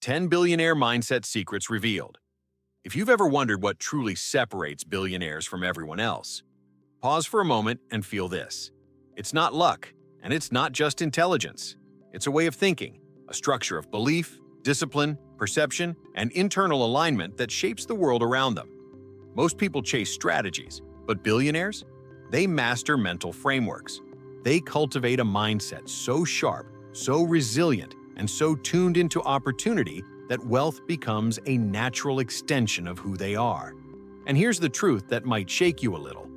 10 Billionaire Mindset Secrets Revealed. If you've ever wondered what truly separates billionaires from everyone else, pause for a moment and feel this. It's not luck, and it's not just intelligence. It's a way of thinking, a structure of belief, discipline, perception, and internal alignment that shapes the world around them. Most people chase strategies, but billionaires? They master mental frameworks. They cultivate a mindset so sharp, so resilient, and so tuned into opportunity that wealth becomes a natural extension of who they are. And here's the truth that might shake you a little.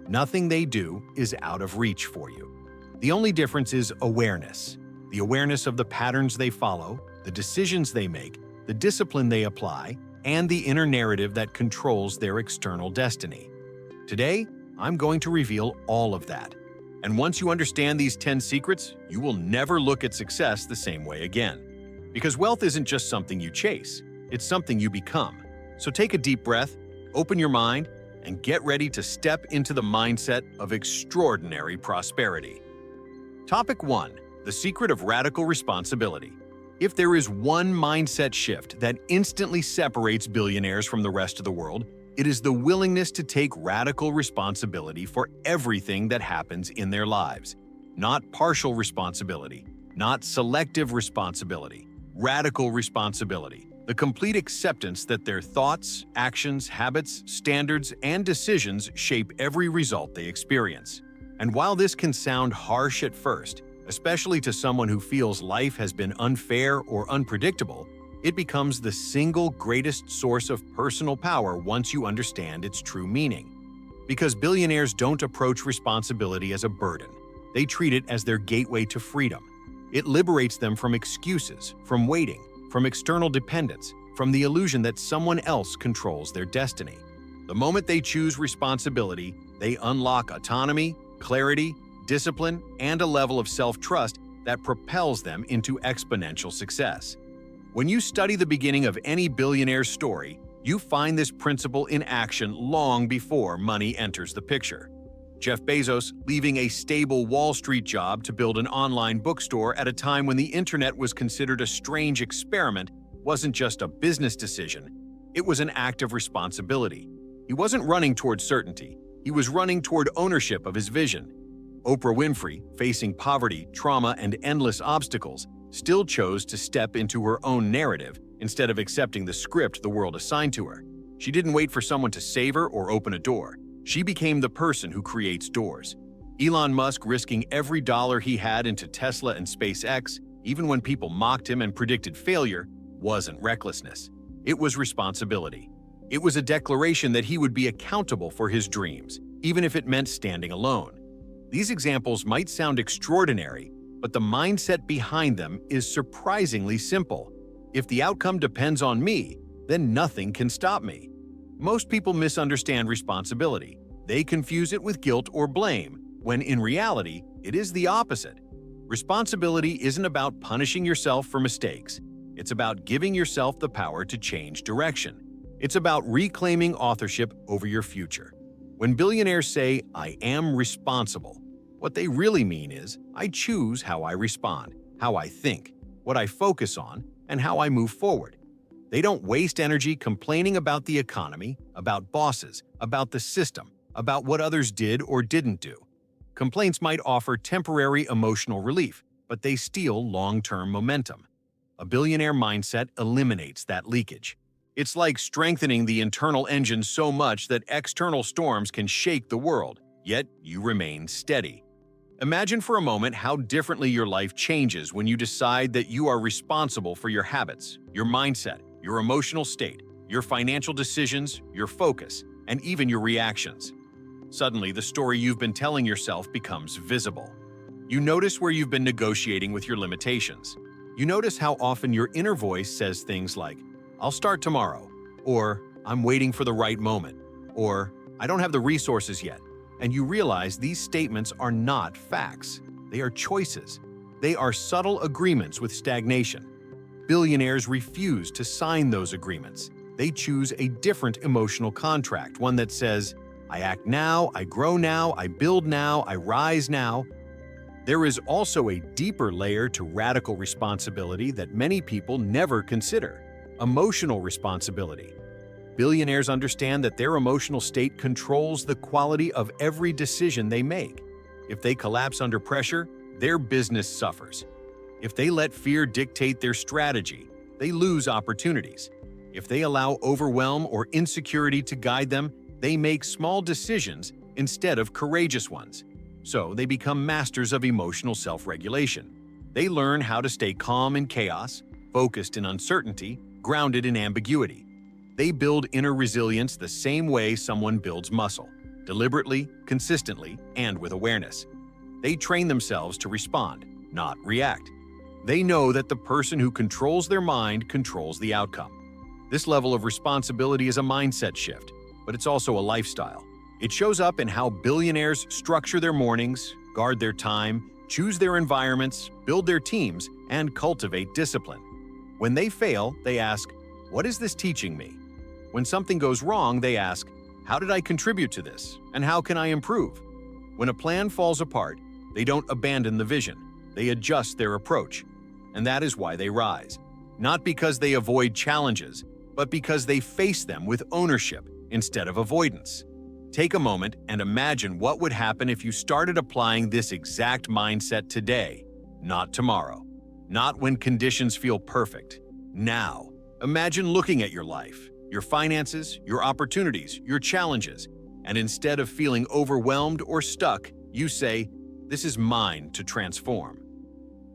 Nothing they do is out of reach for you. The only difference is awareness. The awareness of the patterns they follow, the decisions they make, the discipline they apply, and the inner narrative that controls their external destiny. Today, I'm going to reveal all of that. And once you understand these 10 secrets, you will never look at success the same way again. Because wealth isn't just something you chase, it's something you become. So take a deep breath, open your mind, and get ready to step into the mindset of extraordinary prosperity. Topic 1. The Secret of Radical Responsibility. If there is one mindset shift that instantly separates billionaires from the rest of the world, it is the willingness to take radical responsibility for everything that happens in their lives. Not partial responsibility, not selective responsibility, radical responsibility. The complete acceptance that their thoughts, actions, habits, standards, and decisions shape every result they experience. And while this can sound harsh at first, especially to someone who feels life has been unfair or unpredictable, it becomes the single greatest source of personal power once you understand its true meaning. Because billionaires don't approach responsibility as a burden. They treat it as their gateway to freedom. It liberates them from excuses, from waiting, from external dependence, from the illusion that someone else controls their destiny. The moment they choose responsibility, they unlock autonomy, clarity, discipline, and a level of self-trust that propels them into exponential success. When you study the beginning of any billionaire's story, you find this principle in action long before money enters the picture. Jeff Bezos, leaving a stable Wall Street job to build an online bookstore at a time when the internet was considered a strange experiment, wasn't just a business decision. It was an act of responsibility. He wasn't running toward certainty. He was running toward ownership of his vision. Oprah Winfrey, facing poverty, trauma, and endless obstacles, still chose to step into her own narrative instead of accepting the script the world assigned to her. She didn't wait for someone to save her or open a door. She became the person who creates doors. Elon Musk, risking every dollar he had into Tesla and SpaceX, even when people mocked him and predicted failure, wasn't recklessness. It was responsibility. It was a declaration that he would be accountable for his dreams, even if it meant standing alone. These examples might sound extraordinary, but the mindset behind them is surprisingly simple. If the outcome depends on me, then nothing can stop me. Most people misunderstand responsibility. They confuse it with guilt or blame, when in reality, it is the opposite. Responsibility isn't about punishing yourself for mistakes. It's about giving yourself the power to change direction. It's about reclaiming authorship over your future. When billionaires say, "I am responsible," what they really mean is, I choose how I respond, how I think, what I focus on, and how I move forward. They don't waste energy complaining about the economy, about bosses, about the system, about what others did or didn't do. Complaints might offer temporary emotional relief, but they steal long-term momentum. A billionaire mindset eliminates that leakage. It's like strengthening the internal engine so much that external storms can shake the world, yet you remain steady. Imagine for a moment how differently your life changes when you decide that you are responsible for your habits, your mindset, your emotional state, your financial decisions, your focus, and even your reactions. Suddenly, the story you've been telling yourself becomes visible. You notice where you've been negotiating with your limitations. You notice how often your inner voice says things like, "I'll start tomorrow," or "I'm waiting for the right moment," or "I don't have the resources yet." And you realize these statements are not facts. They are choices. They are subtle agreements with stagnation. Billionaires refuse to sign those agreements. They choose a different emotional contract, one that says, "I act now, I grow now, I build now, I rise now." There is also a deeper layer to radical responsibility that many people never consider: emotional responsibility. Billionaires understand that their emotional state controls the quality of every decision they make. If they collapse under pressure, their business suffers. If they let fear dictate their strategy, they lose opportunities. If they allow overwhelm or insecurity to guide them, they make small decisions instead of courageous ones. So they become masters of emotional self-regulation. They learn how to stay calm in chaos, focused in uncertainty, grounded in ambiguity. They build inner resilience the same way someone builds muscle: deliberately, consistently, and with awareness. They train themselves to respond, not react. They know that the person who controls their mind controls the outcome. This level of responsibility is a mindset shift, but it's also a lifestyle. It shows up in how billionaires structure their mornings, guard their time, choose their environments, build their teams, and cultivate discipline. When they fail, they ask, "What is this teaching me?" When something goes wrong, they ask, "How did I contribute to this? And how can I improve?" When a plan falls apart, they don't abandon the vision. They adjust their approach. And that is why they rise. Not because they avoid challenges, but because they face them with ownership instead of avoidance. Take a moment and imagine what would happen if you started applying this exact mindset today, not tomorrow. Not when conditions feel perfect. Now, imagine looking at your life, your finances, your opportunities, your challenges, and instead of feeling overwhelmed or stuck, you say, "This is mine to transform."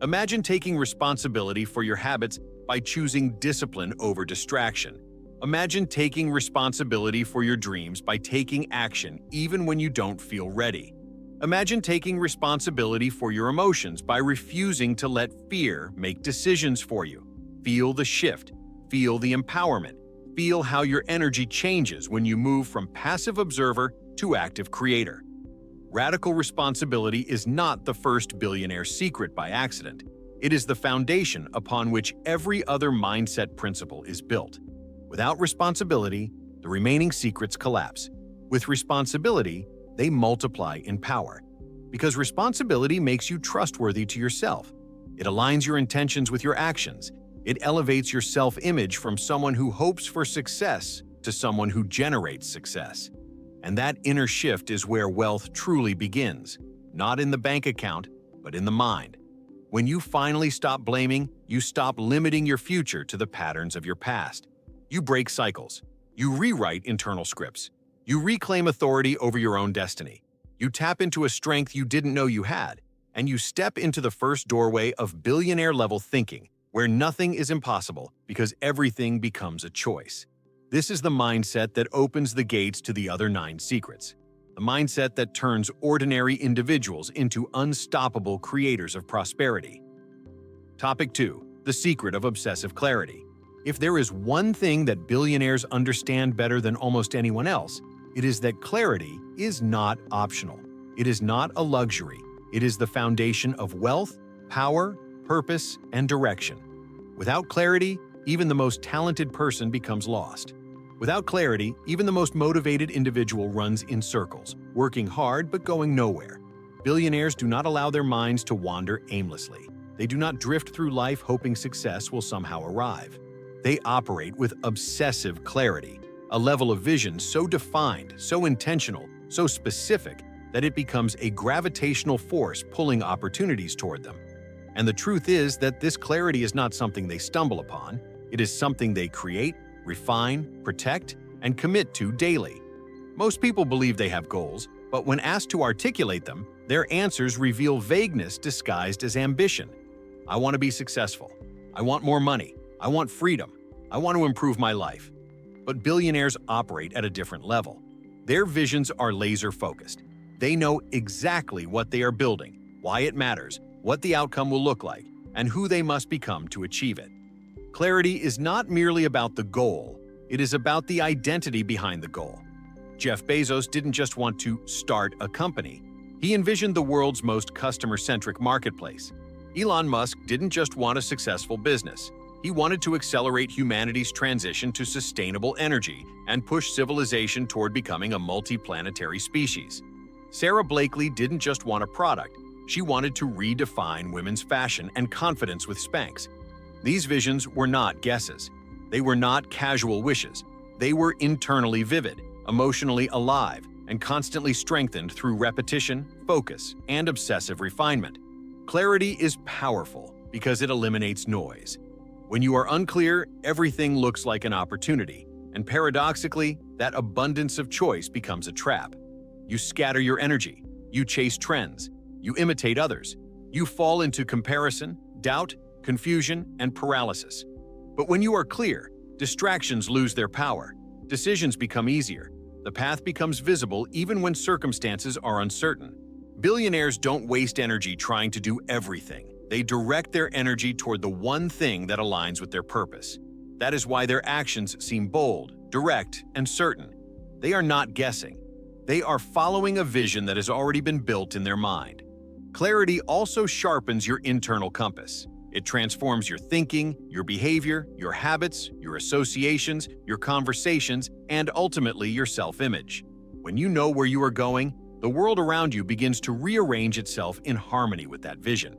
Imagine taking responsibility for your habits by choosing discipline over distraction. Imagine taking responsibility for your dreams by taking action even when you don't feel ready. Imagine taking responsibility for your emotions by refusing to let fear make decisions for you. Feel the shift. Feel the empowerment. Feel how your energy changes when you move from passive observer to active creator. Radical responsibility is not the first billionaire secret by accident. It is the foundation upon which every other mindset principle is built. Without responsibility, the remaining secrets collapse. With responsibility, they multiply in power. Because responsibility makes you trustworthy to yourself. It aligns your intentions with your actions. It elevates your self-image from someone who hopes for success to someone who generates success. And that inner shift is where wealth truly begins, not in the bank account, but in the mind. When you finally stop blaming, you stop limiting your future to the patterns of your past. You break cycles. You rewrite internal scripts. You reclaim authority over your own destiny. You tap into a strength you didn't know you had, and you step into the first doorway of billionaire-level thinking, where nothing is impossible because everything becomes a choice. This is the mindset that opens the gates to the other 9 secrets. The mindset that turns ordinary individuals into unstoppable creators of prosperity. Topic 2. The secret of obsessive clarity. If there is one thing that billionaires understand better than almost anyone else, it is that clarity is not optional. It is not a luxury. It is the foundation of wealth, power, purpose, and direction. Without clarity, even the most talented person becomes lost. Without clarity, even the most motivated individual runs in circles, working hard but going nowhere. Billionaires do not allow their minds to wander aimlessly. They do not drift through life hoping success will somehow arrive. They operate with obsessive clarity, a level of vision so defined, so intentional, so specific that it becomes a gravitational force pulling opportunities toward them. And the truth is that this clarity is not something they stumble upon. It is something they create, refine, protect, and commit to daily. Most people believe they have goals, but when asked to articulate them, their answers reveal vagueness disguised as ambition. I want to be successful. I want more money. I want freedom. I want to improve my life. But billionaires operate at a different level. Their visions are laser-focused. They know exactly what they are building, why it matters, what the outcome will look like, and who they must become to achieve it. Clarity is not merely about the goal, it is about the identity behind the goal. Jeff Bezos didn't just want to start a company. He envisioned the world's most customer-centric marketplace. Elon Musk didn't just want a successful business. He wanted to accelerate humanity's transition to sustainable energy and push civilization toward becoming a multi-planetary species. Sarah Blakely didn't just want a product. She wanted to redefine women's fashion and confidence with Spanx. These visions were not guesses. They were not casual wishes. They were internally vivid, emotionally alive, and constantly strengthened through repetition, focus, and obsessive refinement. Clarity is powerful because it eliminates noise. When you are unclear, everything looks like an opportunity, and paradoxically, that abundance of choice becomes a trap. You scatter your energy, you chase trends, you imitate others, you fall into comparison, doubt, confusion, and paralysis. But when you are clear, distractions lose their power, decisions become easier, the path becomes visible even when circumstances are uncertain. Billionaires don't waste energy trying to do everything. They direct their energy toward the one thing that aligns with their purpose. That is why their actions seem bold, direct, and certain. They are not guessing. They are following a vision that has already been built in their mind. Clarity also sharpens your internal compass. It transforms your thinking, your behavior, your habits, your associations, your conversations, and ultimately your self-image. When you know where you are going, the world around you begins to rearrange itself in harmony with that vision.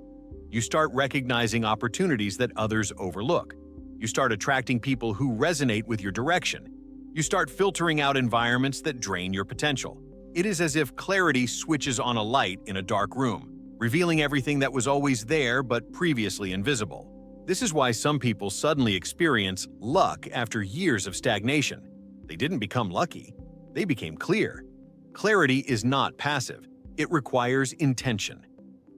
You start recognizing opportunities that others overlook. You start attracting people who resonate with your direction. You start filtering out environments that drain your potential. It is as if clarity switches on a light in a dark room, revealing everything that was always there but previously invisible. This is why some people suddenly experience luck after years of stagnation. They didn't become lucky. They became clear. Clarity is not passive. It requires intention.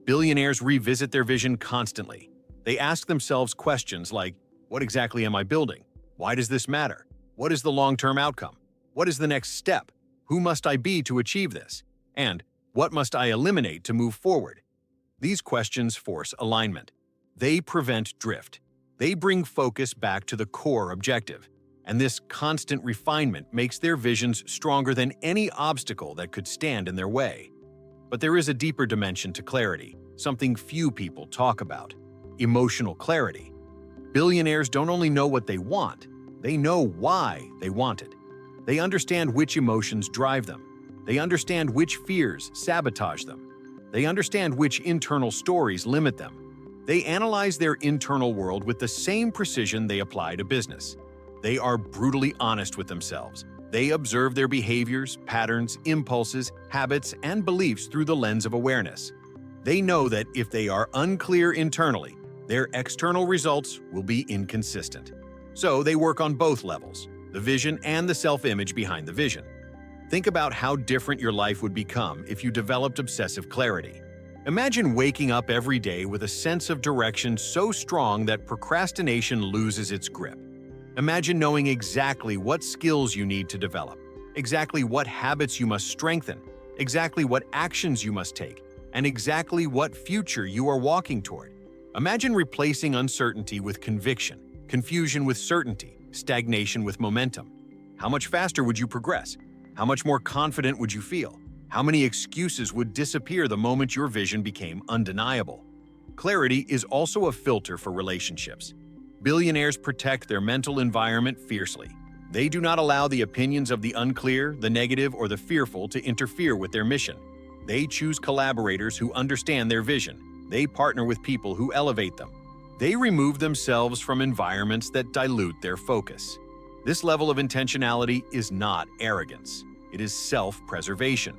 Billionaires revisit their vision constantly. They ask themselves questions like, what exactly am I building? Why does this matter? What is the long-term outcome? What is the next step? Who must I be to achieve this? And what must I eliminate to move forward? These questions force alignment. They prevent drift. They bring focus back to the core objective. And this constant refinement makes their visions stronger than any obstacle that could stand in their way. But there is a deeper dimension to clarity, something few people talk about: emotional clarity. Billionaires don't only know what they want, they know why they want it. They understand which emotions drive them. They understand which fears sabotage them. They understand which internal stories limit them. They analyze their internal world with the same precision they apply to business. They are brutally honest with themselves. They observe their behaviors, patterns, impulses, habits, and beliefs through the lens of awareness. They know that if they are unclear internally, their external results will be inconsistent. So they work on both levels, the vision and the self-image behind the vision. Think about how different your life would become if you developed obsessive clarity. Imagine waking up every day with a sense of direction so strong that procrastination loses its grip. Imagine knowing exactly what skills you need to develop, exactly what habits you must strengthen, exactly what actions you must take, and exactly what future you are walking toward. Imagine replacing uncertainty with conviction, confusion with certainty, stagnation with momentum. How much faster would you progress? How much more confident would you feel? How many excuses would disappear the moment your vision became undeniable? Clarity is also a filter for relationships. Billionaires protect their mental environment fiercely. They do not allow the opinions of the unclear, the negative, or the fearful to interfere with their mission. They choose collaborators who understand their vision. They partner with people who elevate them. They remove themselves from environments that dilute their focus. This level of intentionality is not arrogance. It is self-preservation.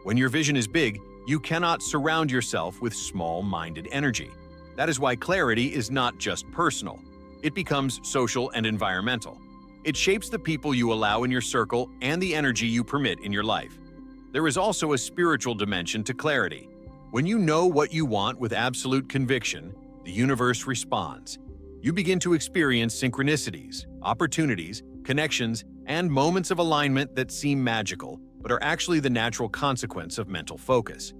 When your vision is big, you cannot surround yourself with small-minded energy. That is why clarity is not just personal. It becomes social and environmental. It shapes the people you allow in your circle and the energy you permit in your life. There is also a spiritual dimension to clarity. When you know what you want with absolute conviction, the universe responds. You begin to experience synchronicities, opportunities, connections, and moments of alignment that seem magical, but are actually the natural consequence of mental focus.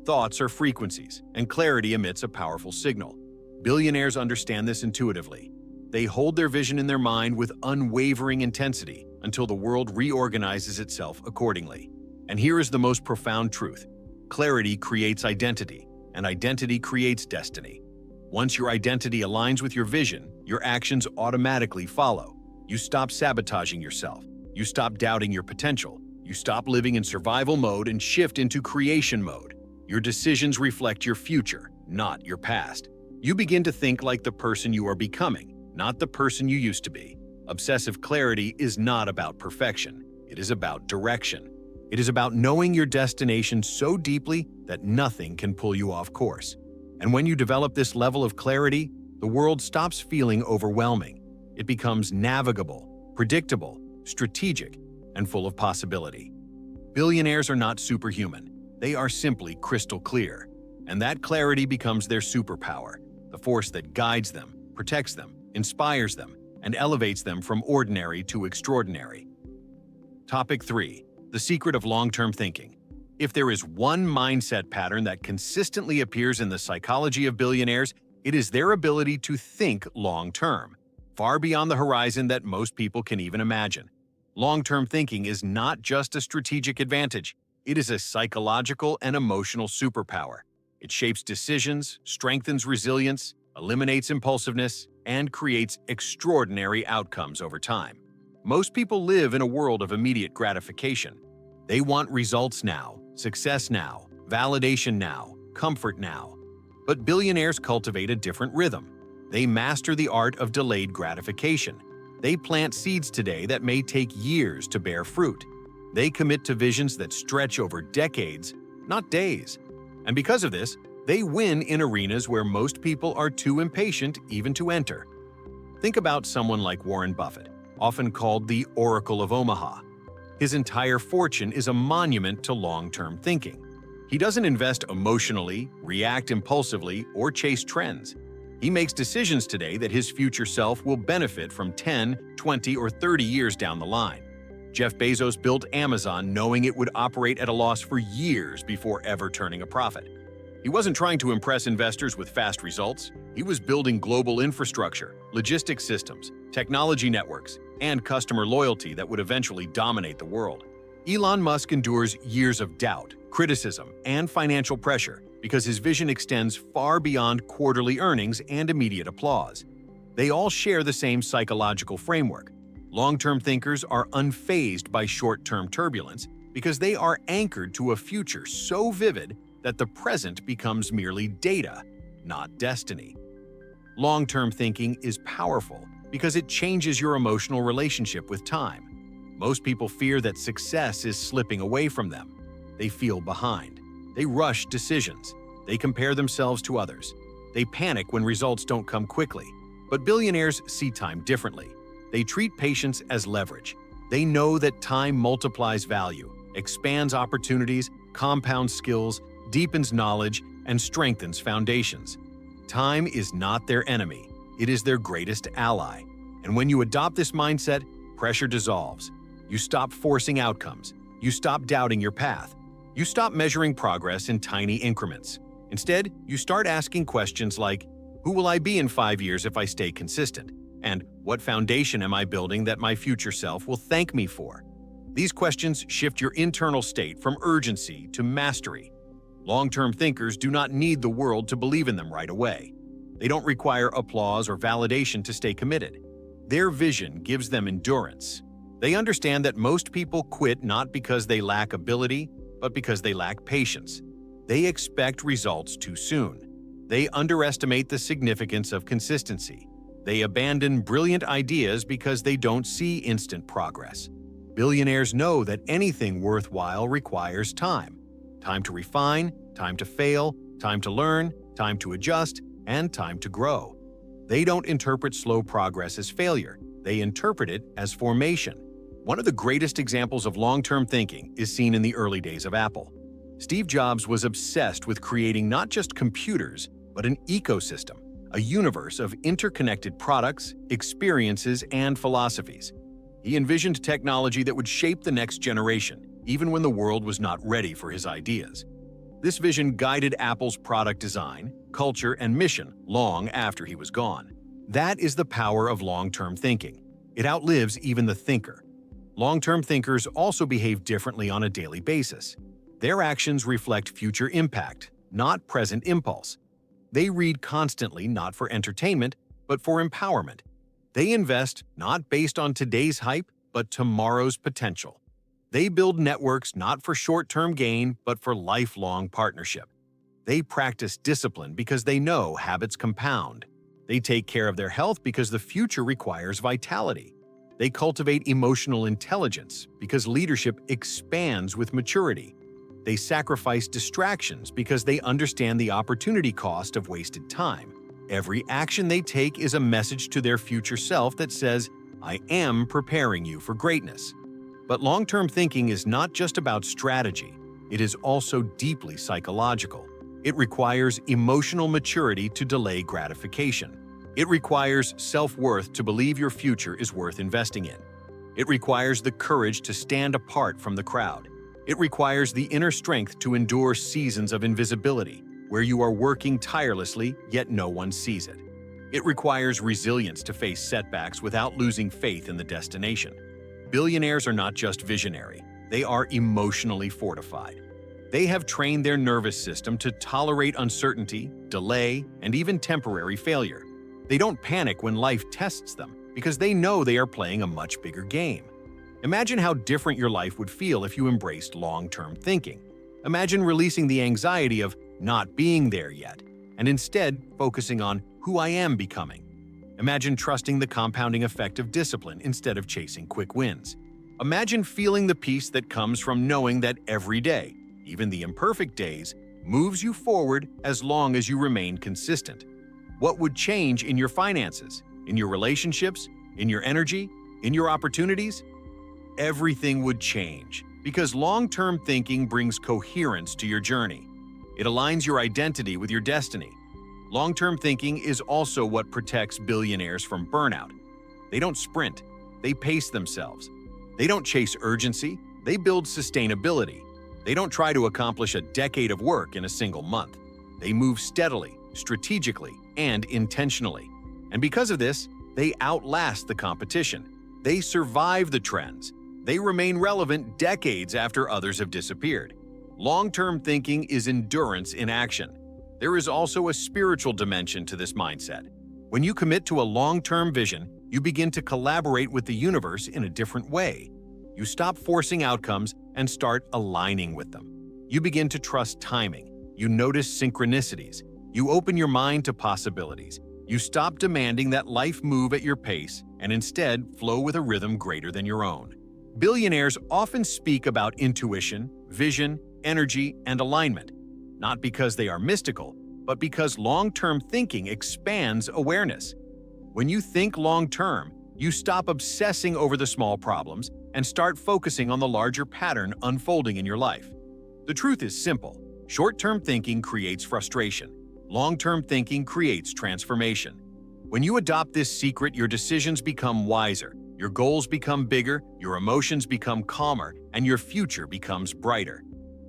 Thoughts are frequencies, and clarity emits a powerful signal. Billionaires understand this intuitively. They hold their vision in their mind with unwavering intensity until the world reorganizes itself accordingly. And here is the most profound truth. Clarity creates identity, and identity creates destiny. Once your identity aligns with your vision, your actions automatically follow. You stop sabotaging yourself. You stop doubting your potential. You stop living in survival mode and shift into creation mode. Your decisions reflect your future, not your past. You begin to think like the person you are becoming, not the person you used to be. Obsessive clarity is not about perfection. It is about direction. It is about knowing your destination so deeply that nothing can pull you off course. And when you develop this level of clarity, the world stops feeling overwhelming. It becomes navigable, predictable, strategic, and full of possibility. Billionaires are not superhuman. They are simply crystal clear. And that clarity becomes their superpower, the force that guides them, protects them, inspires them, and elevates them from ordinary to extraordinary. Topic 3. The secret of long-term thinking. If there is one mindset pattern that consistently appears in the psychology of billionaires, it is their ability to think long-term, far beyond the horizon that most people can even imagine. Long-term thinking is not just a strategic advantage, it is a psychological and emotional superpower. It shapes decisions, strengthens resilience, eliminates impulsiveness, and creates extraordinary outcomes over time. Most people live in a world of immediate gratification. They want results now, success now, validation now, comfort now. But billionaires cultivate a different rhythm. They master the art of delayed gratification. They plant seeds today that may take years to bear fruit. They commit to visions that stretch over decades, not days. And because of this, they win in arenas where most people are too impatient even to enter. Think about someone like Warren Buffett, often called the Oracle of Omaha. His entire fortune is a monument to long-term thinking. He doesn't invest emotionally, react impulsively, or chase trends. He makes decisions today that his future self will benefit from 10, 20, or 30 years down the line. Jeff Bezos built Amazon knowing it would operate at a loss for years before ever turning a profit. He wasn't trying to impress investors with fast results. He was building global infrastructure, logistics systems, technology networks, and customer loyalty that would eventually dominate the world. Elon Musk endures years of doubt, criticism, and financial pressure because his vision extends far beyond quarterly earnings and immediate applause. They all share the same psychological framework. Long-term thinkers are unfazed by short-term turbulence because they are anchored to a future so vivid that the present becomes merely data, not destiny. Long-term thinking is powerful because it changes your emotional relationship with time. Most people fear that success is slipping away from them. They feel behind. They rush decisions. They compare themselves to others. They panic when results don't come quickly. But billionaires see time differently. They treat patience as leverage. They know that time multiplies value, expands opportunities, compounds skills, deepens knowledge, and strengthens foundations. Time is not their enemy. It is their greatest ally. And when you adopt this mindset, pressure dissolves. You stop forcing outcomes. You stop doubting your path. You stop measuring progress in tiny increments. Instead, you start asking questions like, who will I be in 5 years if I stay consistent? And what foundation am I building that my future self will thank me for? These questions shift your internal state from urgency to mastery. Long-term thinkers do not need the world to believe in them right away. They don't require applause or validation to stay committed. Their vision gives them endurance. They understand that most people quit not because they lack ability, but because they lack patience. They expect results too soon. They underestimate the significance of consistency. They abandon brilliant ideas because they don't see instant progress. Billionaires know that anything worthwhile requires time. Time to refine, time to fail, time to learn, time to adjust, and time to grow. They don't interpret slow progress as failure. They interpret it as formation. One of the greatest examples of long-term thinking is seen in the early days of Apple. Steve Jobs was obsessed with creating not just computers, but an ecosystem, a universe of interconnected products, experiences, and philosophies. He envisioned technology that would shape the next generation, even when the world was not ready for his ideas. This vision guided Apple's product design, culture, and mission long after he was gone. That is the power of long-term thinking. It outlives even the thinker. Long-term thinkers also behave differently on a daily basis. Their actions reflect future impact, not present impulse. They read constantly not for entertainment, but for empowerment. They invest not based on today's hype, but tomorrow's potential. They build networks not for short-term gain, but for lifelong partnership. They practice discipline because they know habits compound. They take care of their health because the future requires vitality. They cultivate emotional intelligence because leadership expands with maturity. They sacrifice distractions because they understand the opportunity cost of wasted time. Every action they take is a message to their future self that says, "I am preparing you for greatness." But long-term thinking is not just about strategy. It is also deeply psychological. It requires emotional maturity to delay gratification. It requires self-worth to believe your future is worth investing in. It requires the courage to stand apart from the crowd. It requires the inner strength to endure seasons of invisibility, where you are working tirelessly, yet no one sees it. It requires resilience to face setbacks without losing faith in the destination. Billionaires are not just visionary, they are emotionally fortified. They have trained their nervous system to tolerate uncertainty, delay, and even temporary failure. They don't panic when life tests them because they know they are playing a much bigger game. Imagine how different your life would feel if you embraced long-term thinking. Imagine releasing the anxiety of not being there yet, and instead focusing on who I am becoming. Imagine trusting the compounding effect of discipline instead of chasing quick wins. Imagine feeling the peace that comes from knowing that every day, even the imperfect days, moves you forward as long as you remain consistent. What would change in your finances, in your relationships, in your energy, in your opportunities? Everything would change, because long-term thinking brings coherence to your journey. It aligns your identity with your destiny. Long-term thinking is also what protects billionaires from burnout. They don't sprint, they pace themselves. They don't chase urgency, they build sustainability. They don't try to accomplish a decade of work in a single month. They move steadily, strategically, and intentionally. And because of this, they outlast the competition. They survive the trends. They remain relevant decades after others have disappeared. Long-term thinking is endurance in action. There is also a spiritual dimension to this mindset. When you commit to a long-term vision, you begin to collaborate with the universe in a different way. You stop forcing outcomes and start aligning with them. You begin to trust timing. You notice synchronicities. You open your mind to possibilities. You stop demanding that life move at your pace and instead flow with a rhythm greater than your own. Billionaires often speak about intuition, vision, energy, and alignment, not because they are mystical, but because long-term thinking expands awareness. When you think long-term, you stop obsessing over the small problems and start focusing on the larger pattern unfolding in your life. The truth is simple. Short-term thinking creates frustration. Long-term thinking creates transformation. When you adopt this secret, your decisions become wiser, your goals become bigger, your emotions become calmer, and your future becomes brighter.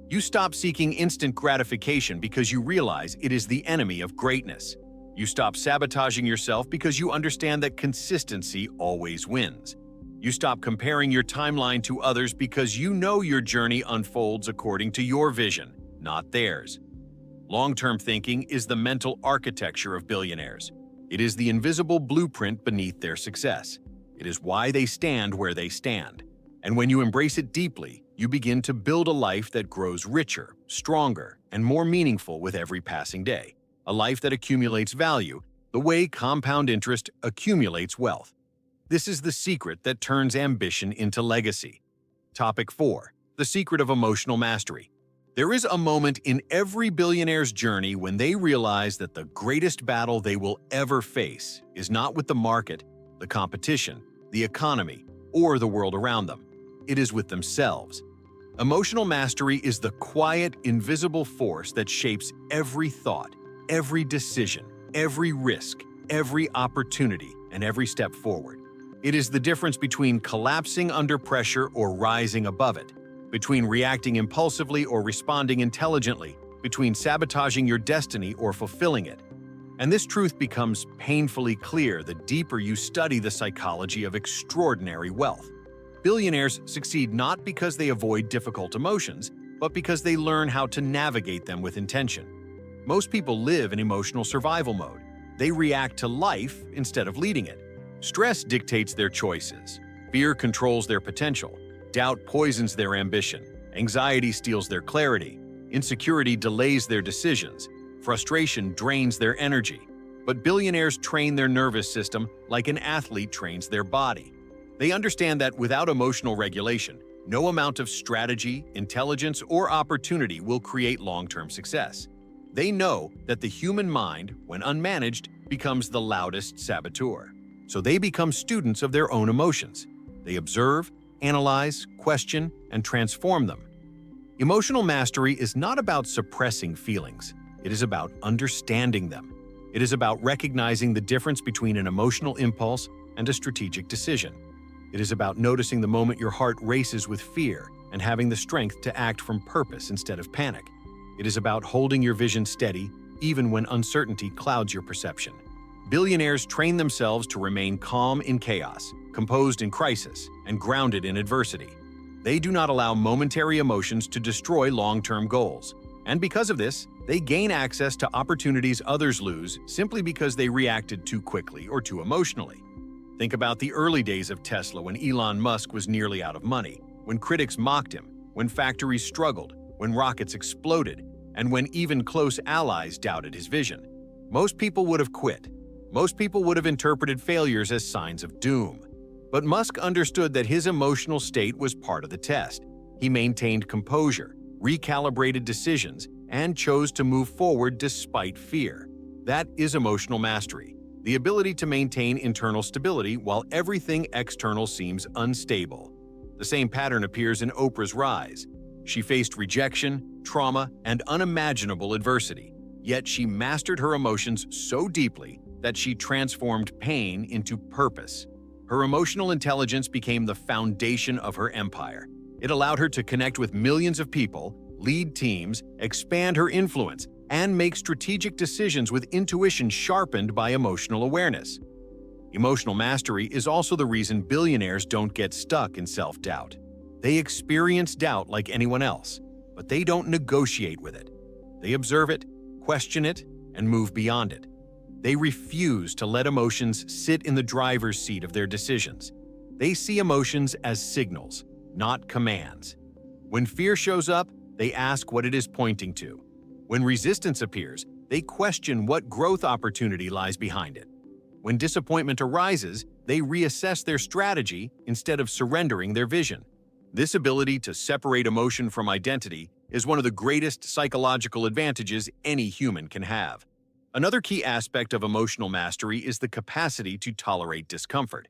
You stop seeking instant gratification because you realize it is the enemy of greatness. You stop sabotaging yourself because you understand that consistency always wins. You stop comparing your timeline to others because you know your journey unfolds according to your vision, not theirs. Long-term thinking is the mental architecture of billionaires. It is the invisible blueprint beneath their success. It is why they stand where they stand. And when you embrace it deeply, you begin to build a life that grows richer, stronger, and more meaningful with every passing day. A life that accumulates value, the way compound interest accumulates wealth. This is the secret that turns ambition into legacy. Topic 4. The secret of emotional mastery. There is a moment in every billionaire's journey when they realize that the greatest battle they will ever face is not with the market, the competition, the economy, or the world around them. It is with themselves. Emotional mastery is the quiet, invisible force that shapes every thought, every decision, every risk, every opportunity, and every step forward. It is the difference between collapsing under pressure or rising above it, between reacting impulsively or responding intelligently, between sabotaging your destiny or fulfilling it. And this truth becomes painfully clear the deeper you study the psychology of extraordinary wealth. Billionaires succeed not because they avoid difficult emotions, but because they learn how to navigate them with intention. Most people live in emotional survival mode. They react to life instead of leading it. Stress dictates their choices. Fear controls their potential. Doubt poisons their ambition. Anxiety steals their clarity. Insecurity delays their decisions. Frustration drains their energy. But billionaires train their nervous system like an athlete trains their body. They understand that without emotional regulation, no amount of strategy, intelligence, or opportunity will create long-term success. They know that the human mind, when unmanaged, becomes the loudest saboteur. So they become students of their own emotions. They observe, analyze, question, and transform them. Emotional mastery is not about suppressing feelings. It is about understanding them. It is about recognizing the difference between an emotional impulse and a strategic decision. It is about noticing the moment your heart races with fear and having the strength to act from purpose instead of panic. It is about holding your vision steady even when uncertainty clouds your perception. Billionaires train themselves to remain calm in chaos, composed in crisis, and grounded in adversity. They do not allow momentary emotions to destroy long-term goals. And because of this, they gain access to opportunities others lose simply because they reacted too quickly or too emotionally. Think about the early days of Tesla when Elon Musk was nearly out of money, when critics mocked him, when factories struggled, when rockets exploded, and when even close allies doubted his vision. Most people would have quit. Most people would have interpreted failures as signs of doom. But Musk understood that his emotional state was part of the test. He maintained composure, recalibrated decisions, and chose to move forward despite fear. That is emotional mastery, the ability to maintain internal stability while everything external seems unstable. The same pattern appears in Oprah's rise. She faced rejection, trauma, and unimaginable adversity, yet she mastered her emotions so deeply that she transformed pain into purpose. Her emotional intelligence became the foundation of her empire. It allowed her to connect with millions of people, lead teams, expand her influence, and make strategic decisions with intuition sharpened by emotional awareness. Emotional mastery is also the reason billionaires don't get stuck in self-doubt. They experience doubt like anyone else, but they don't negotiate with it. They observe it, question it, and move beyond it. They refuse to let emotions sit in the driver's seat of their decisions. They see emotions as signals, not commands. When fear shows up, they ask what it is pointing to. When resistance appears, they question what growth opportunity lies behind it. When disappointment arises, they reassess their strategy instead of surrendering their vision. This ability to separate emotion from identity is one of the greatest psychological advantages any human can have. Another key aspect of emotional mastery is the capacity to tolerate discomfort.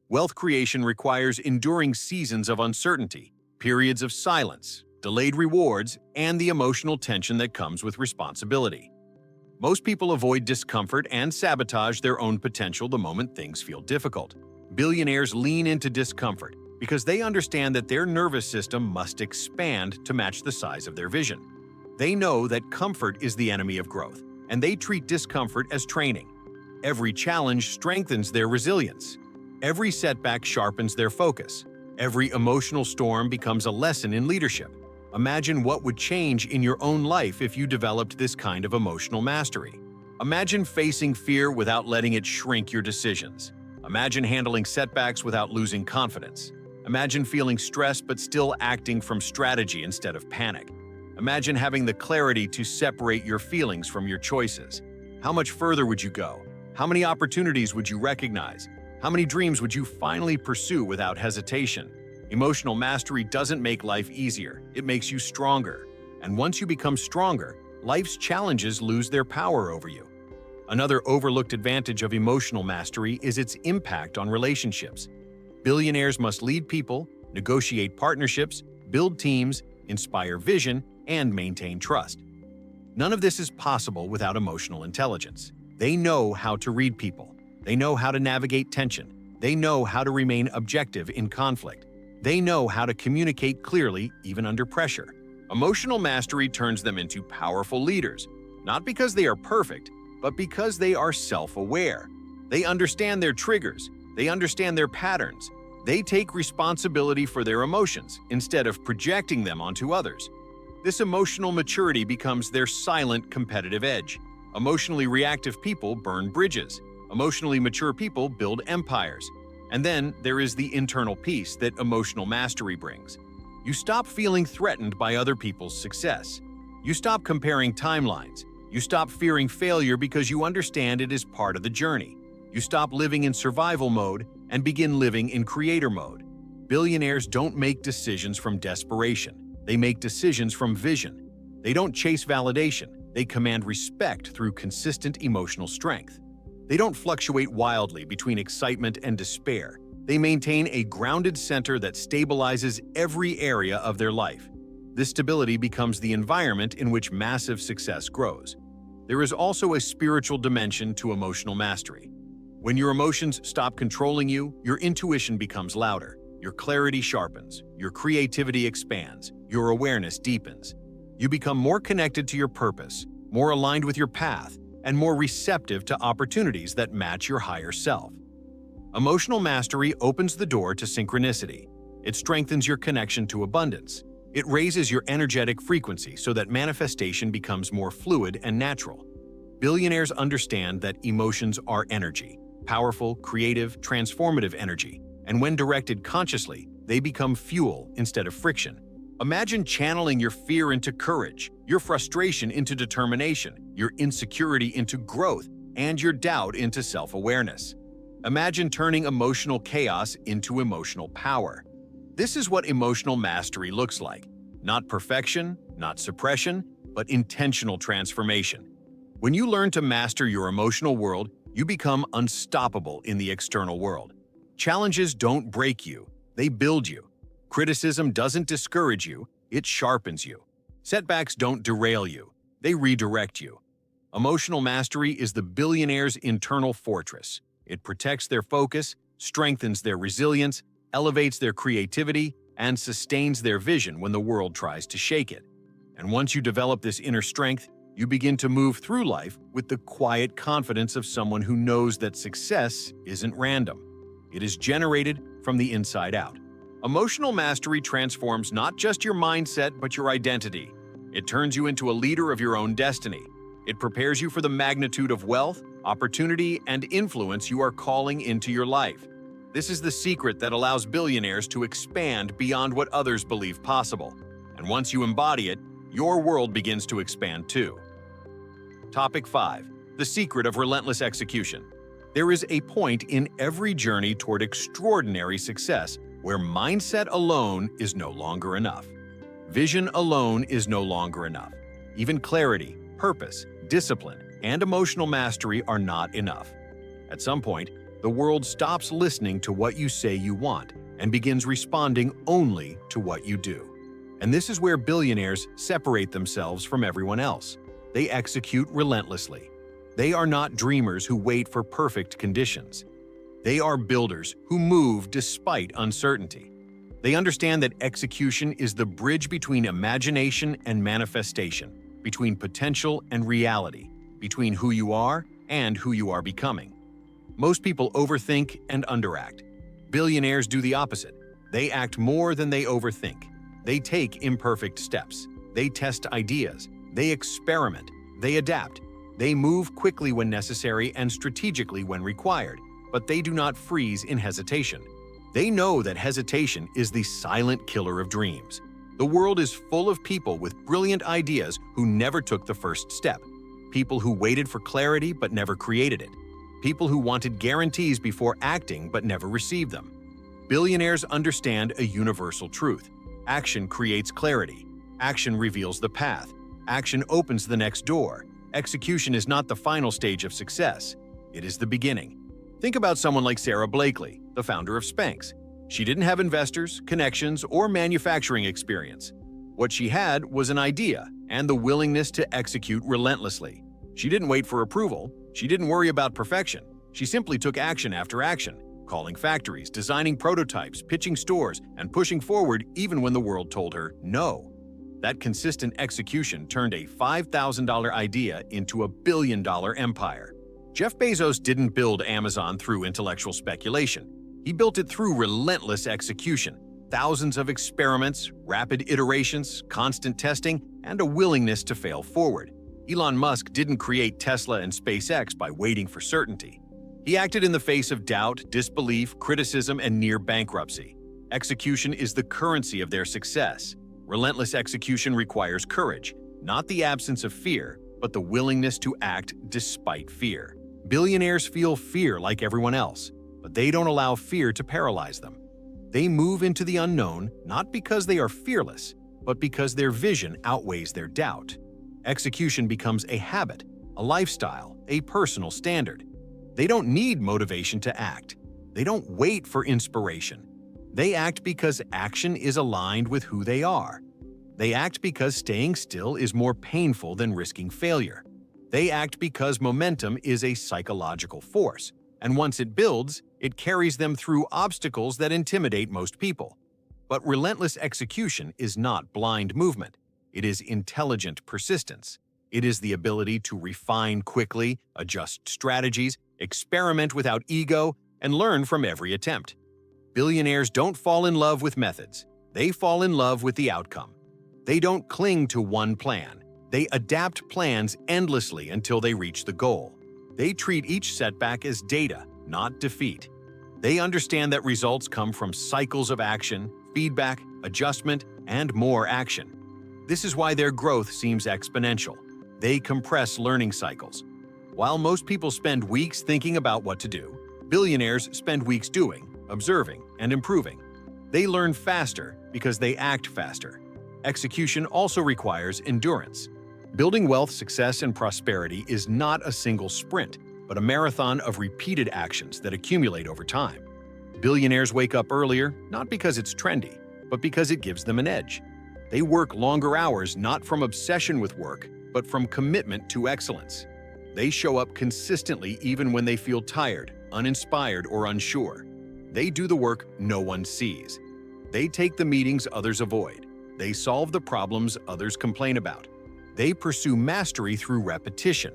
Wealth creation requires enduring seasons of uncertainty, periods of silence, delayed rewards, and the emotional tension that comes with responsibility. Most people avoid discomfort and sabotage their own potential the moment things feel difficult. Billionaires lean into discomfort because they understand that their nervous system must expand to match the size of their vision. They know that comfort is the enemy of growth, and they treat discomfort as training. Every challenge strengthens their resilience. Every setback sharpens their focus. Every emotional storm becomes a lesson in leadership. Imagine what would change in your own life if you developed this kind of emotional mastery. Imagine facing fear without letting it shrink your decisions. Imagine handling setbacks without losing confidence. Imagine feeling stressed but still acting from strategy instead of panic. Imagine having the clarity to separate your feelings from your choices. How much further would you go? How many opportunities would you recognize? How many dreams would you finally pursue without hesitation? Emotional mastery doesn't make life easier, it makes you stronger. And once you become stronger, life's challenges lose their power over you. Another overlooked advantage of emotional mastery is its impact on relationships. Billionaires must lead people, negotiate partnerships, build teams, inspire vision, and maintain trust. None of this is possible without emotional intelligence. They know how to read people. They know how to navigate tension. They know how to remain objective in conflict. They know how to communicate clearly even under pressure. Emotional mastery turns them into powerful leaders, not because they are perfect, but because they are self-aware. They understand their triggers. They understand their patterns. They take responsibility for their emotions instead of projecting them onto others. This emotional maturity becomes their silent competitive edge. Emotionally reactive people burn bridges. Emotionally mature people build empires. And then there is the internal peace that emotional mastery brings. You stop feeling threatened by other people's success. You stop comparing timelines. You stop fearing failure because you understand it is part of the journey. You stop living in survival mode and begin living in creator mode. Billionaires don't make decisions from desperation. They make decisions from vision. They don't chase validation. They command respect through consistent emotional strength. They don't fluctuate wildly between excitement and despair. They maintain a grounded center that stabilizes every area of their life. This stability becomes the environment in which massive success grows. There is also a spiritual dimension to emotional mastery. When your emotions stop controlling you, your intuition becomes louder, your clarity sharpens, your creativity expands, your awareness deepens. You become more connected to your purpose, more aligned with your path, and more receptive to opportunities that match your higher self. Emotional mastery opens the door to synchronicity. It strengthens your connection to abundance. It raises your energetic frequency so that manifestation becomes more fluid and natural. Billionaires understand that emotions are energy, powerful, creative, transformative energy, and when directed consciously, they become fuel instead of friction. Imagine channeling your fear into courage, your frustration into determination, your insecurity into growth, and your doubt into self-awareness. Imagine turning emotional chaos into emotional power. This is what emotional mastery looks like. Not perfection, not suppression, but intentional transformation. When you learn to master your emotional world, you become unstoppable in the external world. Challenges don't break you, they build you. Criticism doesn't discourage you, it sharpens you. Setbacks don't derail you, they redirect you. Emotional mastery is the billionaire's internal fortress. It protects their focus, strengthens their resilience, elevates their creativity, and sustains their vision when the world tries to shake it. And once you develop this inner strength, you begin to move through life with the quiet confidence of someone who knows that success isn't random. It is generated from the inside out. Emotional mastery transforms not just your mindset, but your identity. It turns you into a leader of your own destiny. It prepares you for the magnitude of wealth, opportunity, and influence you are calling into your life. This is the secret that allows billionaires to expand beyond what others believe possible. And once you embody it, your world begins to expand too. Topic 5. The secret of relentless execution. There is a point in every journey toward extraordinary success where mindset alone is no longer enough. Vision alone is no longer enough. Even clarity, purpose, discipline, and emotional mastery are not enough. At some point, the world stops listening to what you say you want and begins responding only to what you do. And this is where billionaires separate themselves from everyone else. They execute relentlessly. They are not dreamers who wait for perfect conditions. They are builders who move despite uncertainty. They understand that execution is the bridge between imagination and manifestation, between potential and reality, between who you are and who you are becoming. Most people overthink and underact. Billionaires do the opposite. They act more than they overthink. They take imperfect steps. They test ideas. They experiment. They adapt. They move quickly when necessary and strategically when required, but they do not freeze in hesitation. They know that hesitation is the silent killer of dreams. The world is full of people with brilliant ideas who never took the first step. People who waited for clarity but never created it. People who wanted guarantees before acting but never received them. Billionaires understand a universal truth. Action creates clarity. Action reveals the path. Action opens the next door. Execution is not the final stage of success. It is the beginning. Think about someone like Sarah Blakely, the founder of Spanx. She didn't have investors, connections, or manufacturing experience. What she had was an idea and the willingness to execute relentlessly. She didn't wait for approval. She didn't worry about perfection. She simply took action after action, calling factories, designing prototypes, pitching stores, and pushing forward even when the world told her no. That consistent execution turned a $5,000 idea into a billion-dollar empire. Jeff Bezos didn't build Amazon through intellectual speculation. He built it through relentless execution. Thousands of experiments, rapid iterations, constant testing, and a willingness to fail forward. Elon Musk didn't create Tesla and SpaceX by waiting for certainty. He acted in the face of doubt, disbelief, criticism, and near bankruptcy. Execution is the currency of their success. Relentless execution requires courage. not the absence of fear, but the willingness to act despite fear. Billionaires feel fear like everyone else, but they don't allow fear to paralyze them. They move into the unknown not because they are fearless, but because their vision outweighs their doubt. Execution becomes a habit, a lifestyle, a personal standard. They don't need motivation to act. They don't wait for inspiration. They act because action is aligned with who they are. They act because staying still is more painful than risking failure. They act because momentum is a psychological force, and once it builds, it carries them through obstacles that intimidate most people. But relentless execution is not blind movement. It is intelligent persistence. It is the ability to refine quickly, adjust strategies, experiment without ego, and learn from every attempt. Billionaires don't fall in love with methods. They fall in love with the outcome. They don't cling to one plan. They adapt plans endlessly until they reach the goal. They treat each setback as data, not defeat. They understand that results come from cycles of action, feedback, adjustment, and more action. This is why their growth seems exponential. They compress learning cycles. While most people spend weeks thinking about what to do, billionaires spend weeks doing, observing, and improving. They learn faster because they act faster. Execution also requires endurance. Building wealth, success, and prosperity is not a single sprint, but a marathon of repeated actions that accumulate over time. Billionaires wake up earlier, not because it's trendy, but because it gives them an edge. They work longer hours not from obsession with work, but from commitment to excellence. They show up consistently even when they feel tired, uninspired, or unsure. They do the work no one sees. They take the meetings others avoid. They solve the problems others complain about. They pursue mastery through repetition.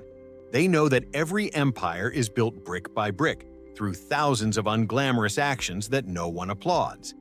They know that every empire is built brick by brick, through thousands of unglamorous actions that no one applauds.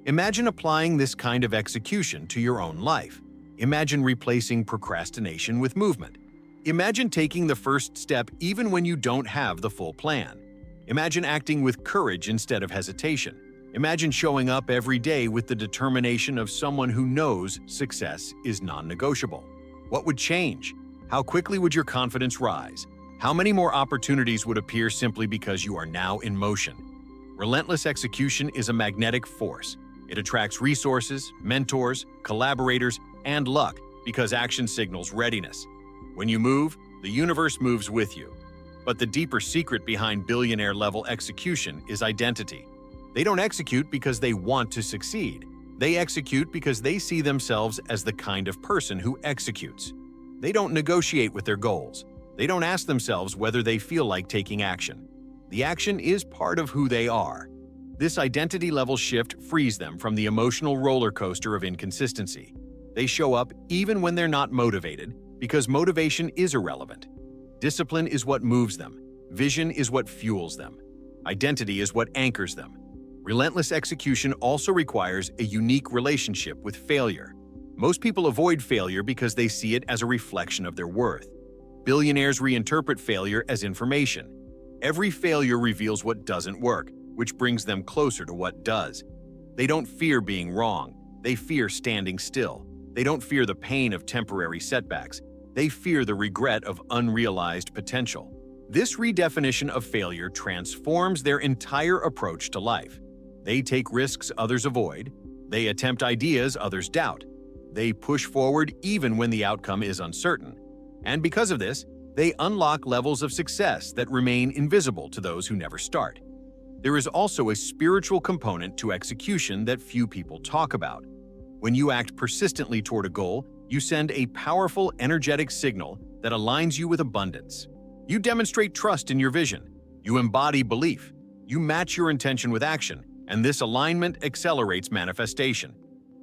Imagine applying this kind of execution to your own life. Imagine replacing procrastination with movement. Imagine taking the first step even when you don't have the full plan. Imagine acting with courage instead of hesitation. Imagine showing up every day with the determination of someone who knows success is non-negotiable. What would change? How quickly would your confidence rise? How many more opportunities would appear simply because you are now in motion? Relentless execution is a magnetic force. It attracts resources, mentors, collaborators, and luck because action signals readiness. When you move, the universe moves with you. But the deeper secret behind billionaire-level execution is identity. They don't execute because they want to succeed. They execute because they see themselves as the kind of person who executes. They don't negotiate with their goals. They don't ask themselves whether they feel like taking action. The action is part of who they are. This identity-level shift frees them from the emotional roller coaster of inconsistency. They show up even when they're not motivated, because motivation is irrelevant. Discipline is what moves them. Vision is what fuels them. Identity is what anchors them. Relentless execution also requires a unique relationship with failure. Most people avoid failure because they see it as a reflection of their worth. Billionaires reinterpret failure as information. Every failure reveals what doesn't work, which brings them closer to what does. They don't fear being wrong. They fear standing still. They don't fear the pain of temporary setbacks. They fear the regret of unrealized potential. This redefinition of failure transforms their entire approach to life. They take risks others avoid. They attempt ideas others doubt. They push forward even when the outcome is uncertain. And because of this, they unlock levels of success that remain invisible to those who never start. There is also a spiritual component to execution that few people talk about. When you act persistently toward a goal, you send a powerful, energetic signal that aligns you with abundance. You demonstrate trust in your vision. You embody belief. You match your intention with action, and this alignment accelerates manifestation.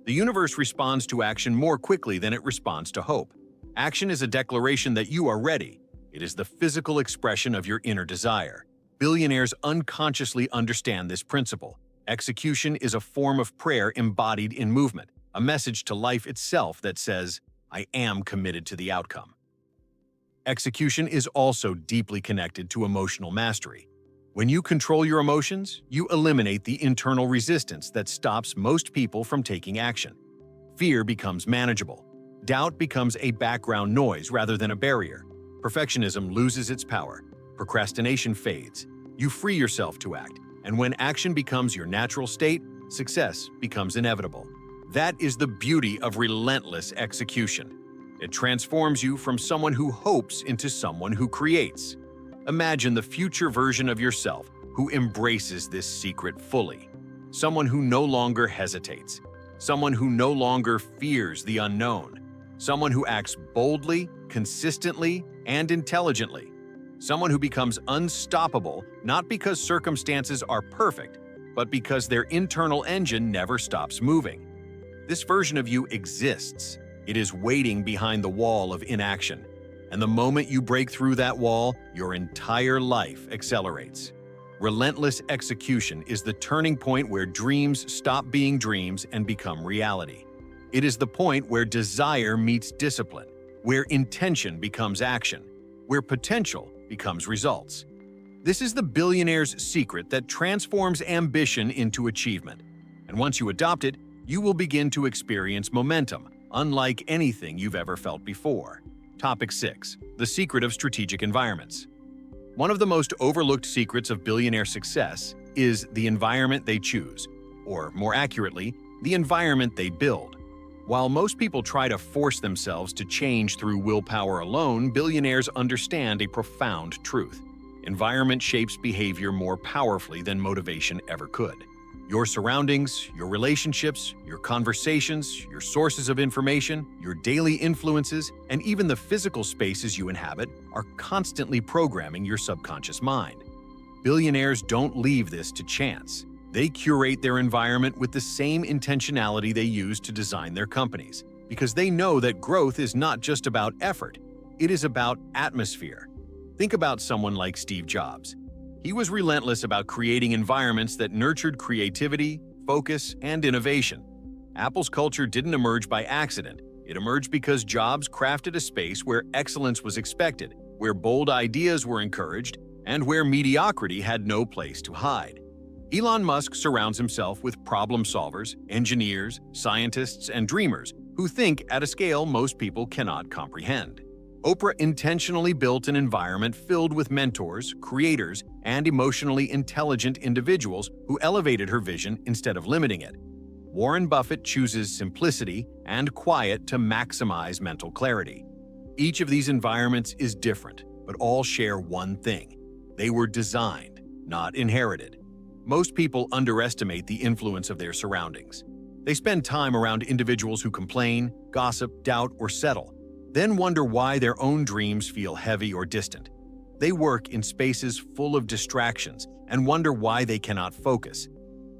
The universe responds to action more quickly than it responds to hope. Action is a declaration that you are ready. It is the physical expression of your inner desire. Billionaires unconsciously understand this principle. Execution is a form of prayer embodied in movement, a message to life itself that says, "I am committed to the outcome." Execution is also deeply connected to emotional mastery. When you control your emotions, you eliminate the internal resistance that stops most people from taking action. Fear becomes manageable. Doubt becomes a background noise rather than a barrier. Perfectionism loses its power. Procrastination fades. You free yourself to act, and when action becomes your natural state, success becomes inevitable. That is the beauty of relentless execution. It transforms you from someone who hopes into someone who creates. Imagine the future version of yourself who embraces this secret fully. Someone who no longer hesitates. Someone who no longer fears the unknown. Someone who acts boldly, consistently, and intelligently. Someone who becomes unstoppable not because circumstances are perfect, but because their internal engine never stops moving. This version of you exists. It is waiting behind the wall of inaction. And the moment you break through that wall, your entire life accelerates. Relentless execution is the turning point where dreams stop being dreams and become reality. It is the point where desire meets discipline, where intention becomes action, where potential becomes results. This is the billionaire's secret that transforms ambition into achievement. And once you adopt it, you will begin to experience momentum, unlike anything you've ever felt before. Topic 6. The secret of strategic environments. One of the most overlooked secrets of billionaire success is the environment they choose, or more accurately, the environment they build. While most people try to force themselves to change through willpower alone, billionaires understand a profound truth. Environment shapes behavior more powerfully than motivation ever could. Your surroundings, your relationships, your conversations, your sources of information, your daily influences, and even the physical spaces you inhabit are constantly programming your subconscious mind. Billionaires don't leave this to chance. They curate their environment with the same intentionality they use to design their companies, because they know that growth is not just about effort, it is about atmosphere. Think about someone like Steve Jobs. He was relentless about creating environments that nurtured creativity, focus, and innovation. Apple's culture didn't emerge by accident. It emerged because Jobs crafted a space where excellence was expected, where bold ideas were encouraged, and where mediocrity had no place to hide. Elon Musk surrounds himself with problem solvers, engineers, scientists, and dreamers who think at a scale most people cannot comprehend. Oprah intentionally built an environment filled with mentors, creators, and emotionally intelligent individuals who elevated her vision instead of limiting it. Warren Buffett chooses simplicity and quiet to maximize mental clarity. Each of these environments is different, but all share one thing. They were designed, not inherited. Most people underestimate the influence of their surroundings. They spend time around individuals who complain, gossip, doubt, or settle, then wonder why their own dreams feel heavy or distant. They work in spaces full of distractions and wonder why they cannot focus.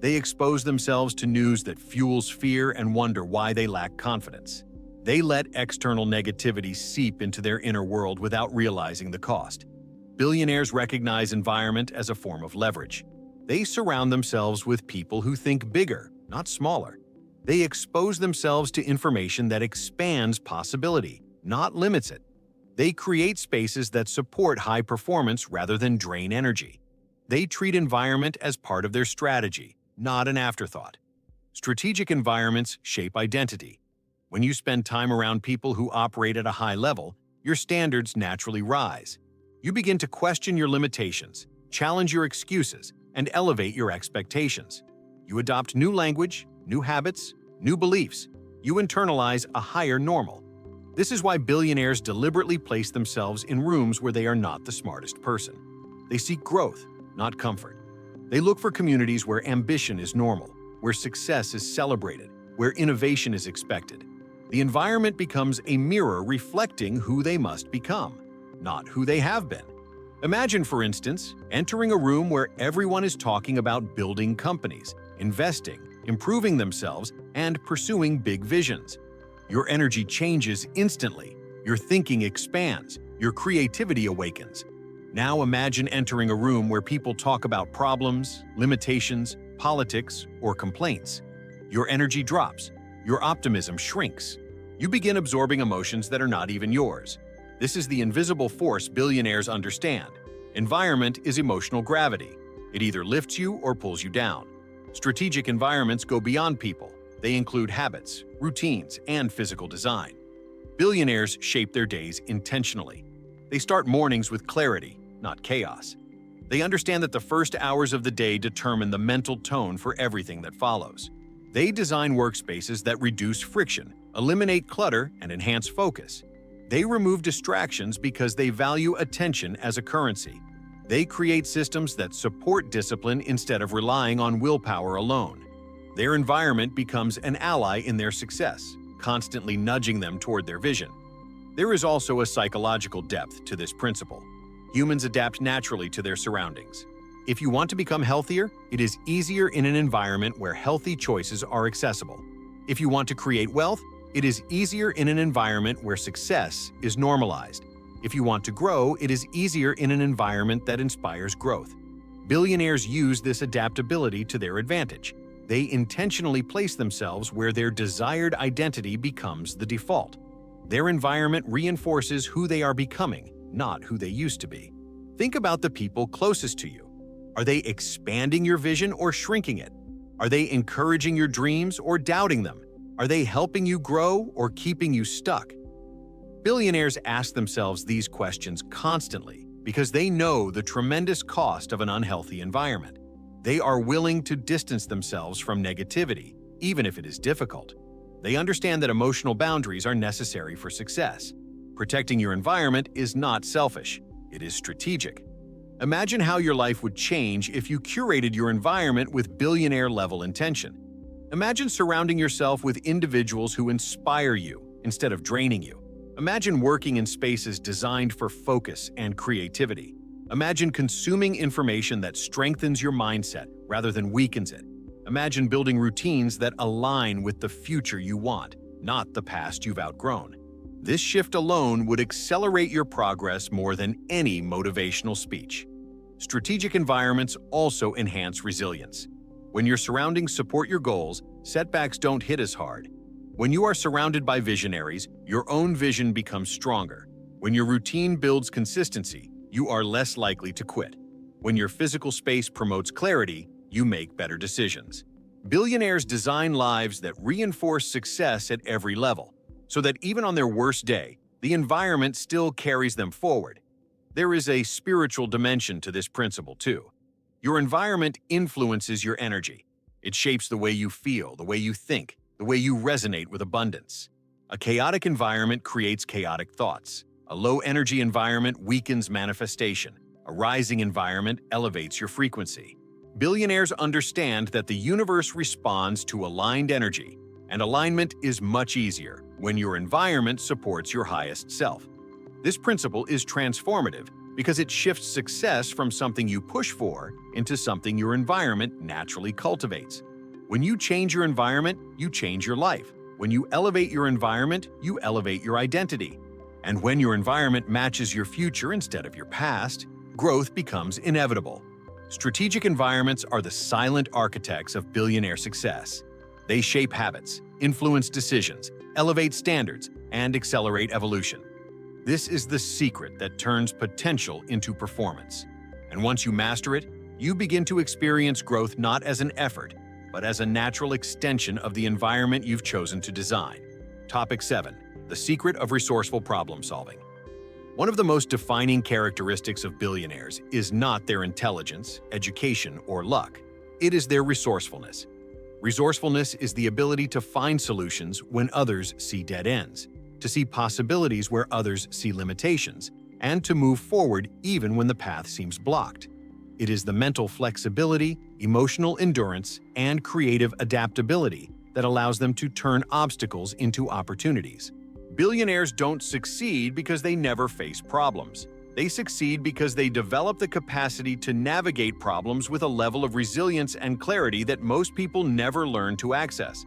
They expose themselves to news that fuels fear and wonder why they lack confidence. They let external negativity seep into their inner world without realizing the cost. Billionaires recognize environment as a form of leverage. They surround themselves with people who think bigger, not smaller. They expose themselves to information that expands possibility, not limits it. They create spaces that support high performance rather than drain energy. They treat environment as part of their strategy, not an afterthought. Strategic environments shape identity. When you spend time around people who operate at a high level, your standards naturally rise. You begin to question your limitations, challenge your excuses, and elevate your expectations. You adopt new language, new habits, new beliefs. You internalize a higher normal. This is why billionaires deliberately place themselves in rooms where they are not the smartest person. They seek growth, not comfort. They look for communities where ambition is normal, where success is celebrated, where innovation is expected. The environment becomes a mirror reflecting who they must become, not who they have been. Imagine, for instance, entering a room where everyone is talking about building companies, investing, improving themselves, and pursuing big visions. Your energy changes instantly, your thinking expands, your creativity awakens. Now imagine entering a room where people talk about problems, limitations, politics, or complaints. Your energy drops, your optimism shrinks. You begin absorbing emotions that are not even yours. This is the invisible force billionaires understand. Environment is emotional gravity. It either lifts you or pulls you down. Strategic environments go beyond people. They include habits, routines, and physical design. Billionaires shape their days intentionally. They start mornings with clarity, not chaos. They understand that the first hours of the day determine the mental tone for everything that follows. They design workspaces that reduce friction, eliminate clutter, and enhance focus. They remove distractions because they value attention as a currency. They create systems that support discipline instead of relying on willpower alone. Their environment becomes an ally in their success, constantly nudging them toward their vision. There is also a psychological depth to this principle. Humans adapt naturally to their surroundings. If you want to become healthier, it is easier in an environment where healthy choices are accessible. If you want to create wealth, it is easier in an environment where success is normalized. If you want to grow, it is easier in an environment that inspires growth. Billionaires use this adaptability to their advantage. They intentionally place themselves where their desired identity becomes the default. Their environment reinforces who they are becoming, not who they used to be. Think about the people closest to you. Are they expanding your vision or shrinking it? Are they encouraging your dreams or doubting them? Are they helping you grow or keeping you stuck? Billionaires ask themselves these questions constantly because they know the tremendous cost of an unhealthy environment. They are willing to distance themselves from negativity, even if it is difficult. They understand that emotional boundaries are necessary for success. Protecting your environment is not selfish, it is strategic. Imagine how your life would change if you curated your environment with billionaire-level intention. Imagine surrounding yourself with individuals who inspire you instead of draining you. Imagine working in spaces designed for focus and creativity. Imagine consuming information that strengthens your mindset rather than weakens it. Imagine building routines that align with the future you want, not the past you've outgrown. This shift alone would accelerate your progress more than any motivational speech. Strategic environments also enhance resilience. When your surroundings support your goals, setbacks don't hit as hard. When you are surrounded by visionaries, your own vision becomes stronger. When your routine builds consistency, you are less likely to quit. When your physical space promotes clarity, you make better decisions. Billionaires design lives that reinforce success at every level, so that even on their worst day, the environment still carries them forward. There is a spiritual dimension to this principle, too. Your environment influences your energy. It shapes the way you feel, the way you think, the way you resonate with abundance. A chaotic environment creates chaotic thoughts. A low-energy environment weakens manifestation. A rising environment elevates your frequency. Billionaires understand that the universe responds to aligned energy, and alignment is much easier when your environment supports your highest self. This principle is transformative because it shifts success from something you push for into something your environment naturally cultivates. When you change your environment, you change your life. When you elevate your environment, you elevate your identity. And when your environment matches your future instead of your past, growth becomes inevitable. Strategic environments are the silent architects of billionaire success. They shape habits, influence decisions, elevate standards, and accelerate evolution. This is the secret that turns potential into performance. And once you master it, you begin to experience growth not as an effort, but as a natural extension of the environment you've chosen to design. Topic 7. The secret of resourceful problem solving. One of the most defining characteristics of billionaires is not their intelligence, education, or luck. It is their resourcefulness. Resourcefulness is the ability to find solutions when others see dead ends, to see possibilities where others see limitations, and to move forward even when the path seems blocked. It is the mental flexibility, emotional endurance, and creative adaptability that allows them to turn obstacles into opportunities. Billionaires don't succeed because they never face problems. They succeed because they develop the capacity to navigate problems with a level of resilience and clarity that most people never learn to access.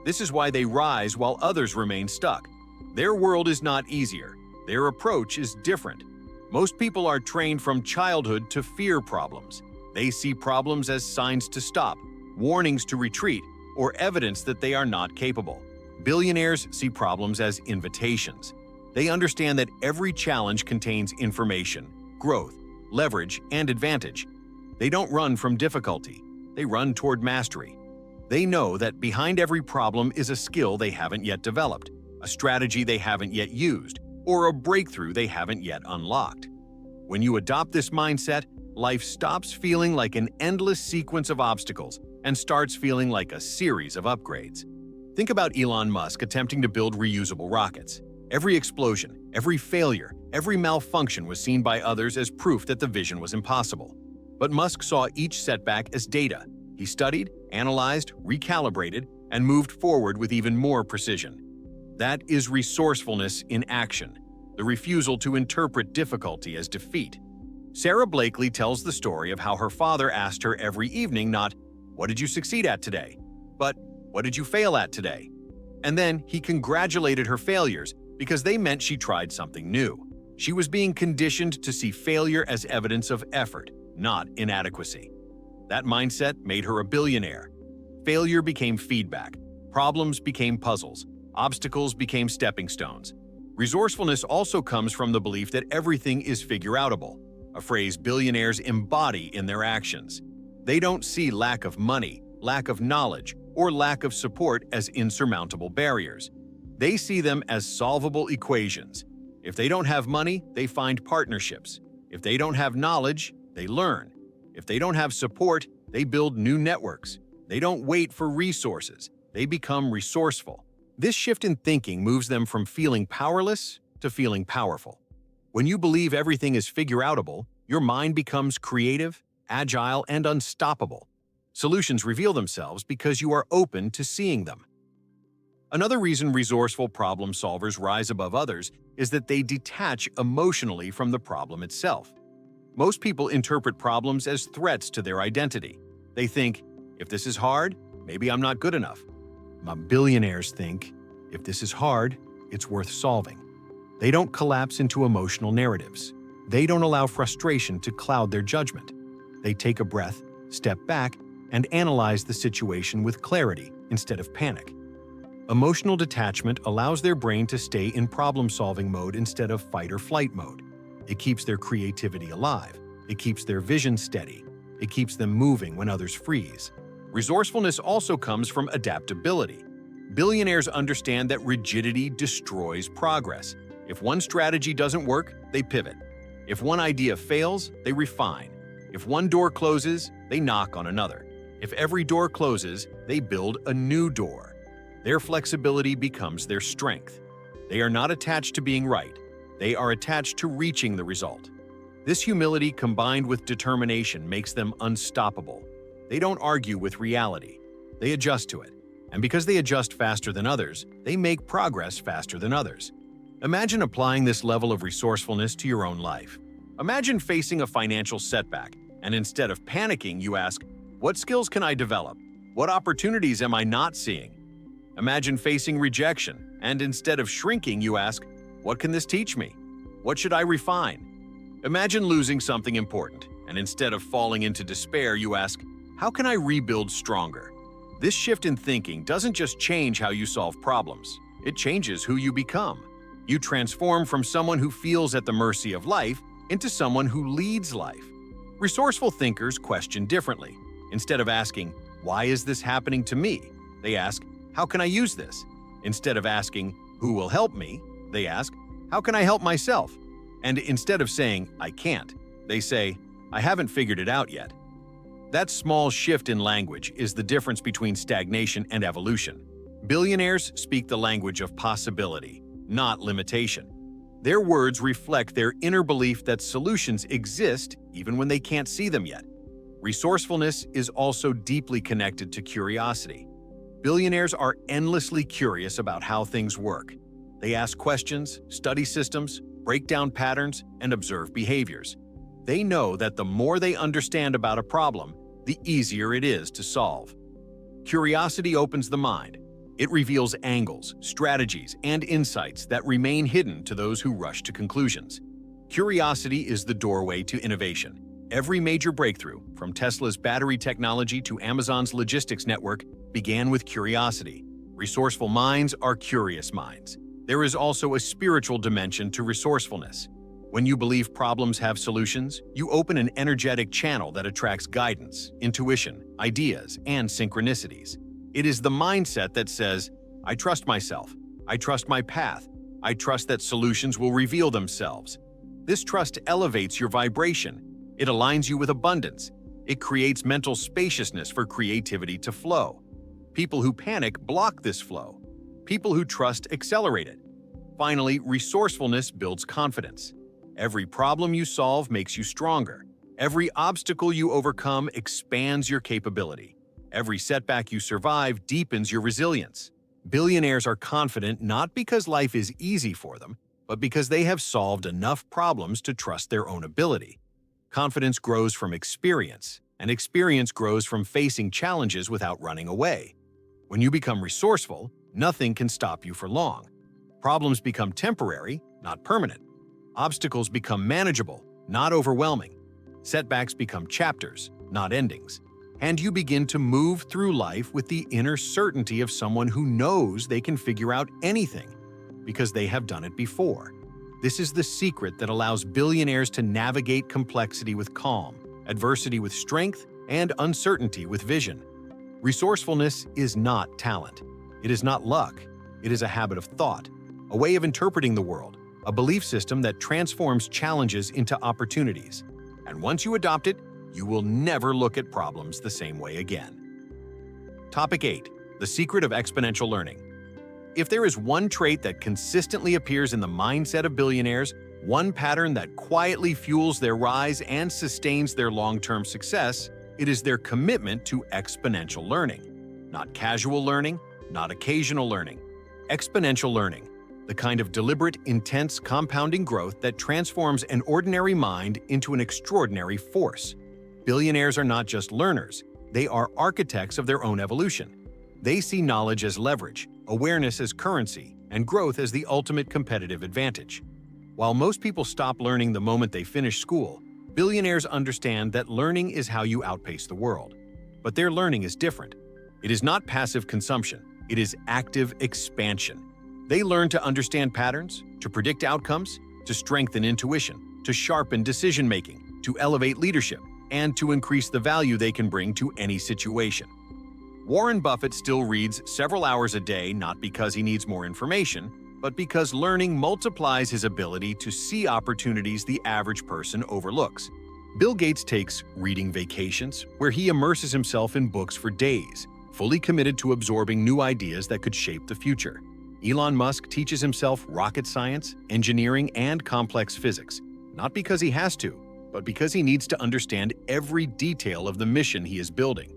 This is why they rise while others remain stuck. Their world is not easier. Their approach is different. Most people are trained from childhood to fear problems. They see problems as signs to stop, warnings to retreat, or evidence that they are not capable. Billionaires see problems as invitations. They understand that every challenge contains information, growth, leverage, and advantage. They don't run from difficulty. They run toward mastery. They know that behind every problem is a skill they haven't yet developed. a strategy they haven't yet used, or a breakthrough they haven't yet unlocked. When you adopt this mindset, life stops feeling like an endless sequence of obstacles and starts feeling like a series of upgrades. Think about Elon Musk attempting to build reusable rockets. Every explosion, every failure, every malfunction was seen by others as proof that the vision was impossible. But Musk saw each setback as data. He studied, analyzed, recalibrated, and moved forward with even more precision. That is resourcefulness in action, the refusal to interpret difficulty as defeat. Sarah Blakely tells the story of how her father asked her every evening not, "What did you succeed at today?" but, "What did you fail at today?" And then he congratulated her failures because they meant she tried something new. She was being conditioned to see failure as evidence of effort, not inadequacy. That mindset made her a billionaire. Failure became feedback, problems became puzzles, obstacles became stepping stones. Resourcefulness also comes from the belief that everything is figure-outable, a phrase billionaires embody in their actions. They don't see lack of money, lack of knowledge, or lack of support as insurmountable barriers. They see them as solvable equations. If they don't have money, they find partnerships. If they don't have knowledge, they learn. If they don't have support, they build new networks. They don't wait for resources. They become resourceful. This shift in thinking moves them from feeling powerless to feeling powerful. When you believe everything is figure-outable, your mind becomes creative, agile, and unstoppable. Solutions reveal themselves because you are open to seeing them. Another reason resourceful problem solvers rise above others is that they detach emotionally from the problem itself. Most people interpret problems as threats to their identity. They think, if this is hard, maybe I'm not good enough. Billionaires think, if this is hard, it's worth solving. They don't collapse into emotional narratives. They don't allow frustration to cloud their judgment. They take a breath, step back, and analyze the situation with clarity instead of panic. Emotional detachment allows their brain to stay in problem-solving mode instead of fight-or-flight mode. It keeps their creativity alive. It keeps their vision steady. It keeps them moving when others freeze. Resourcefulness also comes from adaptability. Billionaires understand that rigidity destroys progress. If one strategy doesn't work, they pivot. If one idea fails, they refine. If one door closes, they knock on another. If every door closes, they build a new door. Their flexibility becomes their strength. They are not attached to being right. They are attached to reaching the result. This humility combined with determination makes them unstoppable. They don't argue with reality. They adjust to it. And because they adjust faster than others, they make progress faster than others. Imagine applying this level of resourcefulness to your own life. Imagine facing a financial setback, and instead of panicking, you ask, what skills can I develop? What opportunities am I not seeing? Imagine facing rejection, and instead of shrinking, you ask, what can this teach me? What should I refine? Imagine losing something important, and instead of falling into despair, you ask, how can I rebuild stronger? This shift in thinking doesn't just change how you solve problems, it changes who you become. You transform from someone who feels at the mercy of life into someone who leads life. Resourceful thinkers question differently. Instead of asking, why is this happening to me? They ask, how can I use this? Instead of asking, who will help me? They ask, how can I help myself? And instead of saying, I can't, they say, I haven't figured it out yet. That small shift in language is the difference between stagnation and evolution. Billionaires speak the language of possibility, not limitation. Their words reflect their inner belief that solutions exist even when they can't see them yet. Resourcefulness is also deeply connected to curiosity. Billionaires are endlessly curious about how things work. They ask questions, study systems, break down patterns, and observe behaviors. They know that the more they understand about a problem, the easier it is to solve. Curiosity opens the mind. It reveals angles, strategies, and insights that remain hidden to those who rush to conclusions. Curiosity is the doorway to innovation. Every major breakthrough, from Tesla's battery technology to Amazon's logistics network, began with curiosity. Resourceful minds are curious minds. There is also a spiritual dimension to resourcefulness. When you believe problems have solutions, you open an energetic channel that attracts guidance, intuition, ideas, and synchronicities. It is the mindset that says, I trust myself, I trust my path. I trust that solutions will reveal themselves. This trust elevates your vibration. It aligns you with abundance. It creates mental spaciousness for creativity to flow. People who panic block this flow. People who trust accelerate it. Finally, resourcefulness builds confidence. Every problem you solve makes you stronger. Every obstacle you overcome expands your capability. Every setback you survive deepens your resilience. Billionaires are confident not because life is easy for them, but because they have solved enough problems to trust their own ability. Confidence grows from experience, and experience grows from facing challenges without running away. When you become resourceful, nothing can stop you for long. Problems become temporary, not permanent. Obstacles become manageable, not overwhelming. Setbacks become chapters, not endings. And you begin to move through life with the inner certainty of someone who knows they can figure out anything because they have done it before. This is the secret that allows billionaires to navigate complexity with calm, adversity with strength, and uncertainty with vision. Resourcefulness is not talent. It is not luck. It is a habit of thought, a way of interpreting the world, a belief system that transforms challenges into opportunities. And once you adopt it, you will never look at problems the same way again. Topic 8. The secret of exponential learning. If there is one trait that consistently appears in the mindset of billionaires, one pattern that quietly fuels their rise and sustains their long-term success, it is their commitment to exponential learning. Not casual learning, not occasional learning. Exponential learning, the kind of deliberate, intense, compounding growth that transforms an ordinary mind into an extraordinary force. Billionaires are not just learners, they are architects of their own evolution. They see knowledge as leverage, awareness as currency, and growth as the ultimate competitive advantage. While most people stop learning the moment they finish school, billionaires understand that learning is how you outpace the world. But their learning is different. It is not passive consumption, it is active expansion. They learn to understand patterns, to predict outcomes, to strengthen intuition, to sharpen decision-making, to elevate leadership, and to increase the value they can bring to any situation. Warren Buffett still reads several hours a day not because he needs more information, but because learning multiplies his ability to see opportunities the average person overlooks. Bill Gates takes reading vacations, where he immerses himself in books for days, fully committed to absorbing new ideas that could shape the future. Elon Musk teaches himself rocket science, engineering, and complex physics, not because he has to, but because he needs to understand every detail of the mission he is building.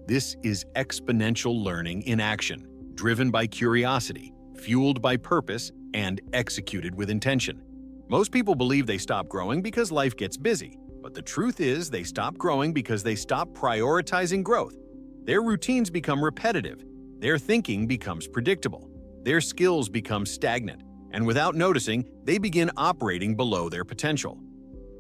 This is exponential learning in action, driven by curiosity, fueled by purpose, and executed with intention. Most people believe they stop growing because life gets busy, but the truth is they stop growing because they stop prioritizing growth. Their routines become repetitive, their thinking becomes predictable, their skills become stagnant, and without noticing, they begin operating below their potential.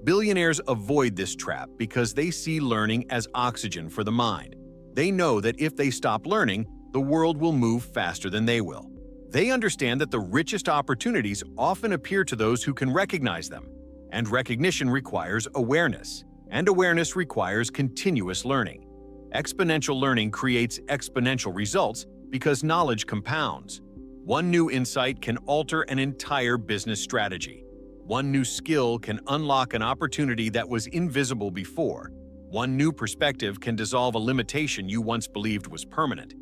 Billionaires avoid this trap because they see learning as oxygen for the mind. They know that if they stop learning, the world will move faster than they will. They understand that the richest opportunities often appear to those who can recognize them, and recognition requires awareness, and awareness requires continuous learning. Exponential learning creates exponential results because knowledge compounds. One new insight can alter an entire business strategy. One new skill can unlock an opportunity that was invisible before. One new perspective can dissolve a limitation you once believed was permanent.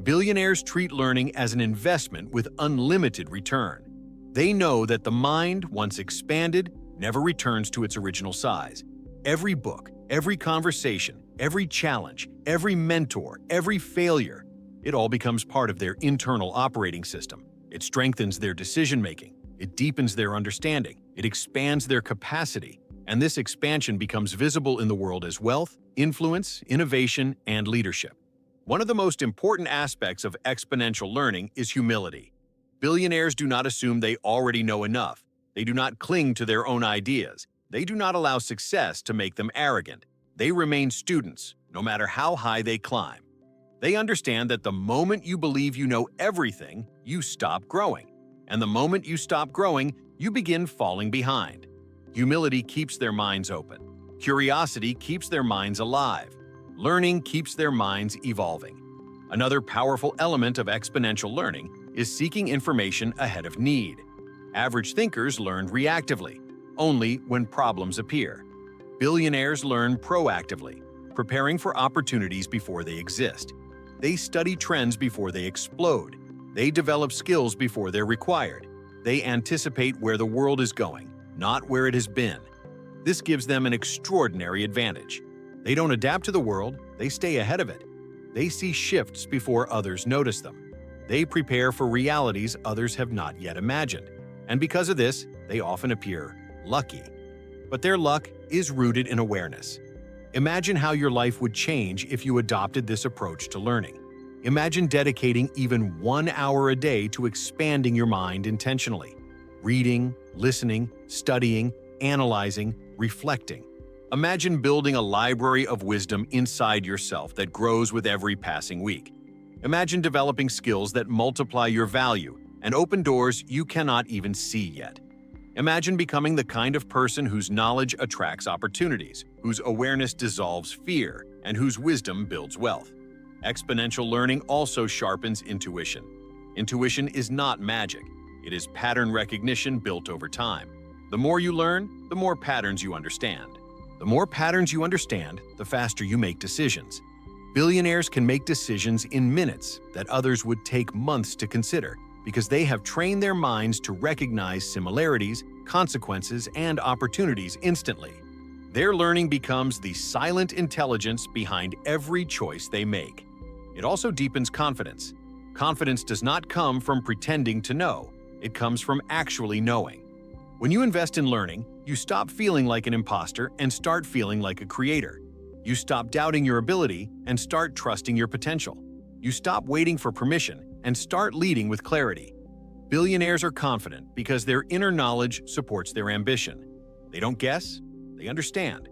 Billionaires treat learning as an investment with unlimited return. They know that the mind, once expanded, never returns to its original size. Every book, every conversation, every challenge, every mentor, every failure, it all becomes part of their internal operating system. It strengthens their decision-making. It deepens their understanding. It expands their capacity. And this expansion becomes visible in the world as wealth, influence, innovation, and leadership. One of the most important aspects of exponential learning is humility. Billionaires do not assume they already know enough. They do not cling to their own ideas. They do not allow success to make them arrogant. They remain students, no matter how high they climb. They understand that the moment you believe you know everything, you stop growing. And the moment you stop growing, you begin falling behind. Humility keeps their minds open. Curiosity keeps their minds alive. Learning keeps their minds evolving. Another powerful element of exponential learning is seeking information ahead of need. Average thinkers learn reactively, only when problems appear. Billionaires learn proactively, preparing for opportunities before they exist. They study trends before they explode. They develop skills before they're required. They anticipate where the world is going, not where it has been. This gives them an extraordinary advantage. They don't adapt to the world, they stay ahead of it. They see shifts before others notice them. They prepare for realities others have not yet imagined. And because of this, they often appear lucky. But their luck is rooted in awareness. Imagine how your life would change if you adopted this approach to learning. Imagine dedicating even 1 hour a day to expanding your mind intentionally. Reading, listening, studying, analyzing, reflecting. Imagine building a library of wisdom inside yourself that grows with every passing week. Imagine developing skills that multiply your value and open doors you cannot even see yet. Imagine becoming the kind of person whose knowledge attracts opportunities, whose awareness dissolves fear, and whose wisdom builds wealth. Exponential learning also sharpens intuition. Intuition is not magic. It is pattern recognition built over time. The more you learn, the more patterns you understand. The more patterns you understand, the faster you make decisions. Billionaires can make decisions in minutes that others would take months to consider because they have trained their minds to recognize similarities, consequences, and opportunities instantly. Their learning becomes the silent intelligence behind every choice they make. It also deepens confidence. Confidence does not come from pretending to know. It comes from actually knowing. When you invest in learning, you stop feeling like an imposter and start feeling like a creator. You stop doubting your ability and start trusting your potential. You stop waiting for permission and start leading with clarity. Billionaires are confident because their inner knowledge supports their ambition. They don't guess, they understand.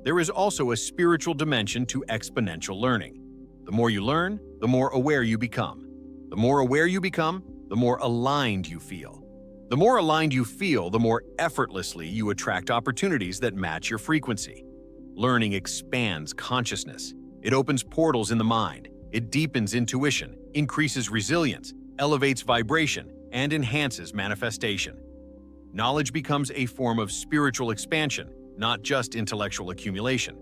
There is also a spiritual dimension to exponential learning. The more you learn, the more aware you become. The more aware you become, the more aligned you feel. The more aligned you feel, the more effortlessly you attract opportunities that match your frequency. Learning expands consciousness. It opens portals in the mind. It deepens intuition, increases resilience, elevates vibration, and enhances manifestation. Knowledge becomes a form of spiritual expansion, not just intellectual accumulation.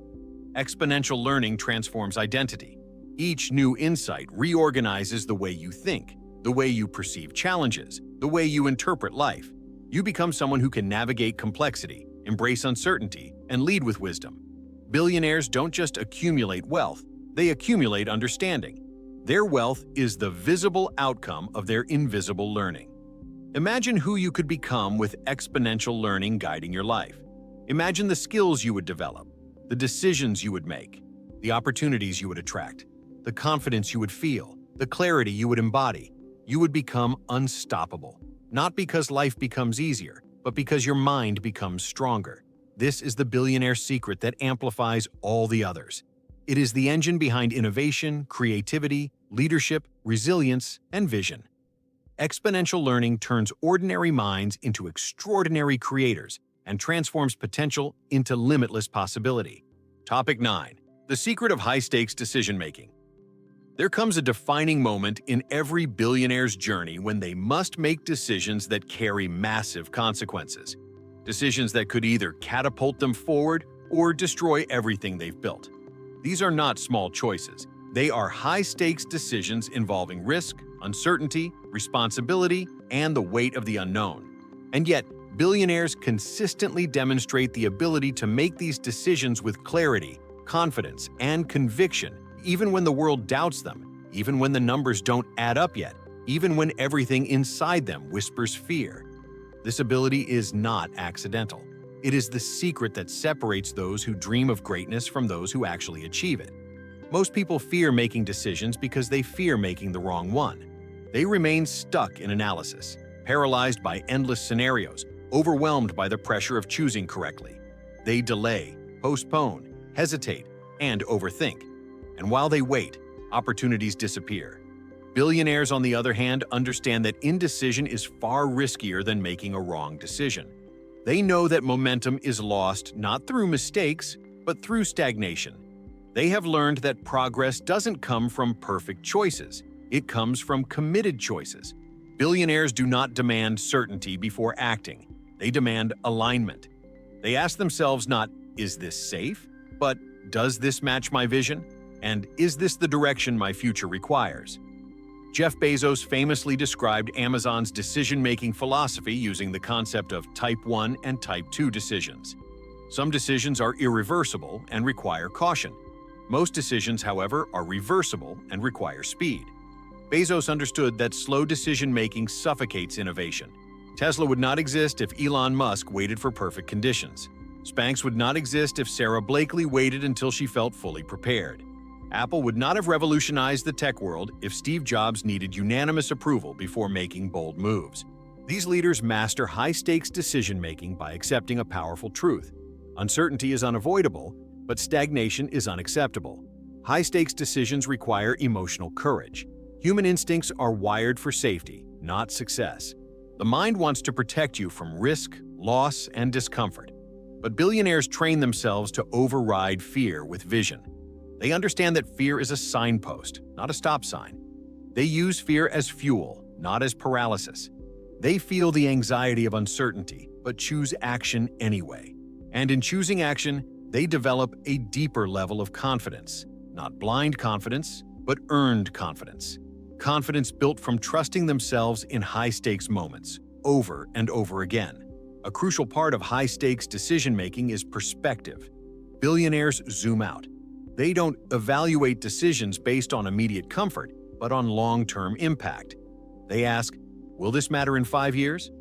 Exponential learning transforms identity. Each new insight reorganizes the way you think, the way you perceive challenges, the way you interpret life. You become someone who can navigate complexity, embrace uncertainty, and lead with wisdom. Billionaires don't just accumulate wealth, they accumulate understanding. Their wealth is the visible outcome of their invisible learning. Imagine who you could become with exponential learning guiding your life. Imagine the skills you would develop, the decisions you would make, the opportunities you would attract, the confidence you would feel, the clarity you would embody. You would become unstoppable, not because life becomes easier, but because your mind becomes stronger. This is the billionaire secret that amplifies all the others. It is the engine behind innovation, creativity, leadership, resilience, and vision. Exponential learning turns ordinary minds into extraordinary creators and transforms potential into limitless possibility. Topic 9. The secret of high-stakes decision-making. There comes a defining moment in every billionaire's journey when they must make decisions that carry massive consequences. Decisions that could either catapult them forward or destroy everything they've built. These are not small choices. They are high-stakes decisions involving risk, uncertainty, responsibility, and the weight of the unknown. And yet, billionaires consistently demonstrate the ability to make these decisions with clarity, confidence, and conviction, even when the world doubts them, even when the numbers don't add up yet, even when everything inside them whispers fear. This ability is not accidental. It is the secret that separates those who dream of greatness from those who actually achieve it. Most people fear making decisions because they fear making the wrong one. They remain stuck in analysis, paralyzed by endless scenarios, overwhelmed by the pressure of choosing correctly. They delay, postpone, hesitate, and overthink. And while they wait, opportunities disappear. Billionaires, on the other hand, understand that indecision is far riskier than making a wrong decision. They know that momentum is lost not through mistakes, but through stagnation. They have learned that progress doesn't come from perfect choices. It comes from committed choices. Billionaires do not demand certainty before acting. They demand alignment. They ask themselves not, is this safe? But, does this match my vision? And is this the direction my future requires? Jeff Bezos famously described Amazon's decision-making philosophy using the concept of Type 1 and Type 2 decisions. Some decisions are irreversible and require caution. Most decisions, however, are reversible and require speed. Bezos understood that slow decision-making suffocates innovation. Tesla would not exist if Elon Musk waited for perfect conditions. Spanx would not exist if Sarah Blakely waited until she felt fully prepared. Apple would not have revolutionized the tech world if Steve Jobs needed unanimous approval before making bold moves. These leaders master high-stakes decision-making by accepting a powerful truth. Uncertainty is unavoidable, but stagnation is unacceptable. High-stakes decisions require emotional courage. Human instincts are wired for safety, not success. The mind wants to protect you from risk, loss, and discomfort. But billionaires train themselves to override fear with vision. They understand that fear is a signpost, not a stop sign. They use fear as fuel, not as paralysis. They feel the anxiety of uncertainty, but choose action anyway. And in choosing action, they develop a deeper level of confidence. Not blind confidence, but earned confidence. Confidence built from trusting themselves in high-stakes moments, over and over again. A crucial part of high-stakes decision-making is perspective. Billionaires zoom out. They don't evaluate decisions based on immediate comfort, but on long-term impact. They ask, will this matter in 5 years?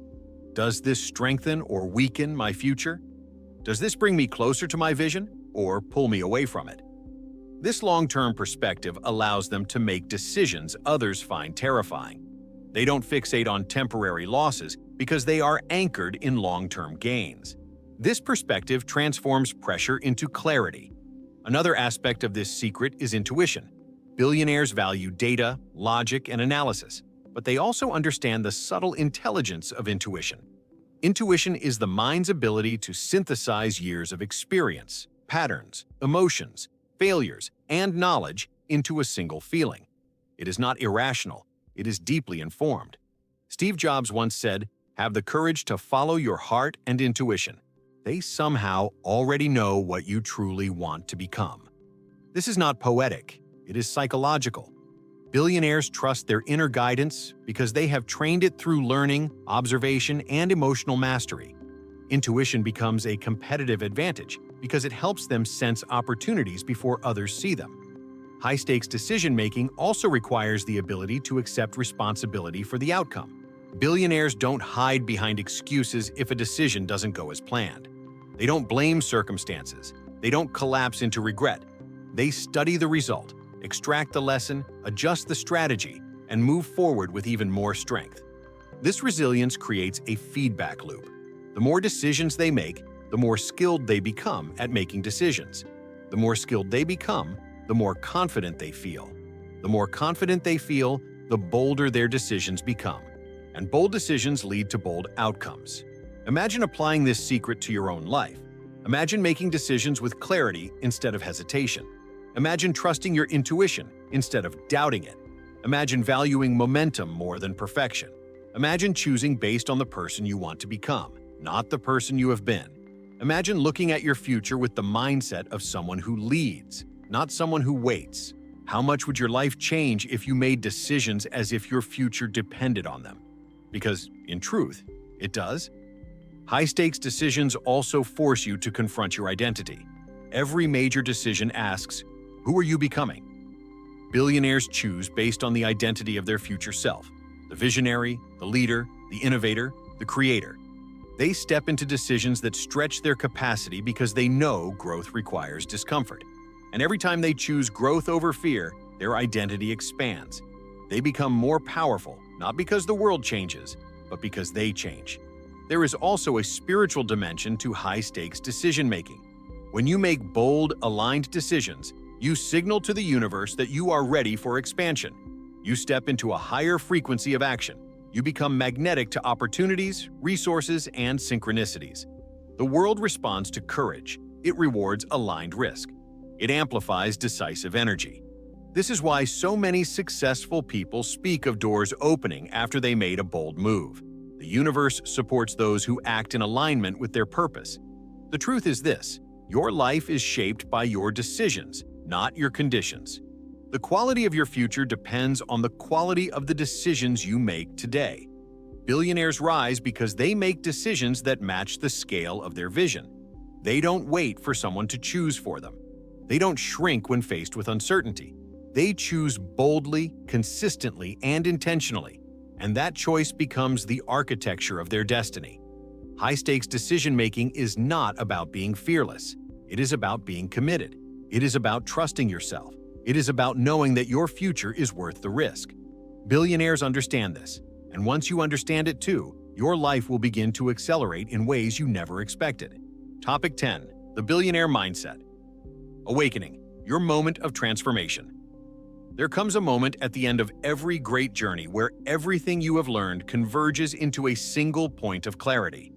Does this strengthen or weaken my future? Does this bring me closer to my vision or pull me away from it? This long-term perspective allows them to make decisions others find terrifying. They don't fixate on temporary losses because they are anchored in long-term gains. This perspective transforms pressure into clarity. Another aspect of this secret is intuition. Billionaires value data, logic, and analysis, but they also understand the subtle intelligence of intuition. Intuition is the mind's ability to synthesize years of experience, patterns, emotions, failures, and knowledge into a single feeling. It is not irrational, it is deeply informed. Steve Jobs once said, "Have the courage to follow your heart and intuition. They somehow already know what you truly want to become." This is not poetic, it is psychological. Billionaires trust their inner guidance because they have trained it through learning, observation, and emotional mastery. Intuition becomes a competitive advantage because it helps them sense opportunities before others see them. High-stakes decision-making also requires the ability to accept responsibility for the outcome. Billionaires don't hide behind excuses if a decision doesn't go as planned. They don't blame circumstances. They don't collapse into regret. They study the result, extract the lesson, adjust the strategy, and move forward with even more strength. This resilience creates a feedback loop. The more decisions they make, the more skilled they become at making decisions. The more skilled they become, the more confident they feel. The more confident they feel, the bolder their decisions become. And bold decisions lead to bold outcomes. Imagine applying this secret to your own life. Imagine making decisions with clarity instead of hesitation. Imagine trusting your intuition instead of doubting it. Imagine valuing momentum more than perfection. Imagine choosing based on the person you want to become, not the person you have been. Imagine looking at your future with the mindset of someone who leads, not someone who waits. How much would your life change if you made decisions as if your future depended on them? Because, in truth, it does. High-stakes decisions also force you to confront your identity. Every major decision asks, who are you becoming? Billionaires choose based on the identity of their future self, the visionary, the leader, the innovator, the creator. They step into decisions that stretch their capacity because they know growth requires discomfort. And every time they choose growth over fear, their identity expands. They become more powerful, not because the world changes, but because they change. There is also a spiritual dimension to high-stakes decision-making. When you make bold, aligned decisions, you signal to the universe that you are ready for expansion. You step into a higher frequency of action. You become magnetic to opportunities, resources, and synchronicities. The world responds to courage. It rewards aligned risk. It amplifies decisive energy. This is why so many successful people speak of doors opening after they made a bold move. The universe supports those who act in alignment with their purpose. The truth is this: your life is shaped by your decisions, not your conditions. The quality of your future depends on the quality of the decisions you make today. Billionaires rise because they make decisions that match the scale of their vision. They don't wait for someone to choose for them. They don't shrink when faced with uncertainty. They choose boldly, consistently, and intentionally, and that choice becomes the architecture of their destiny. High-stakes decision-making is not about being fearless. It is about being committed. It is about trusting yourself. It is about knowing that your future is worth the risk. Billionaires understand this, and once you understand it too, your life will begin to accelerate in ways you never expected. Topic 10. The Billionaire Mindset. Awakening, your moment of transformation. There comes a moment at the end of every great journey where everything you have learned converges into a single point of clarity.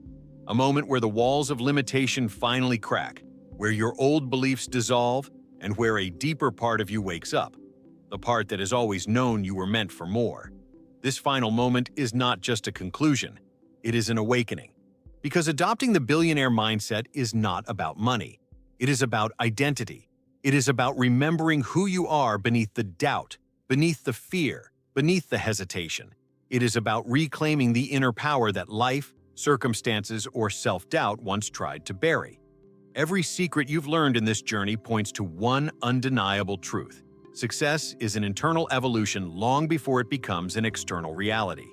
A moment where the walls of limitation finally crack, where your old beliefs dissolve, and where a deeper part of you wakes up, the part that has always known you were meant for more. This final moment is not just a conclusion, it is an awakening. Because adopting the billionaire mindset is not about money. It is about identity. It is about remembering who you are beneath the doubt, beneath the fear, beneath the hesitation. It is about reclaiming the inner power that life, circumstances, or self-doubt once tried to bury. Every secret you've learned in this journey points to one undeniable truth. Success is an internal evolution long before it becomes an external reality.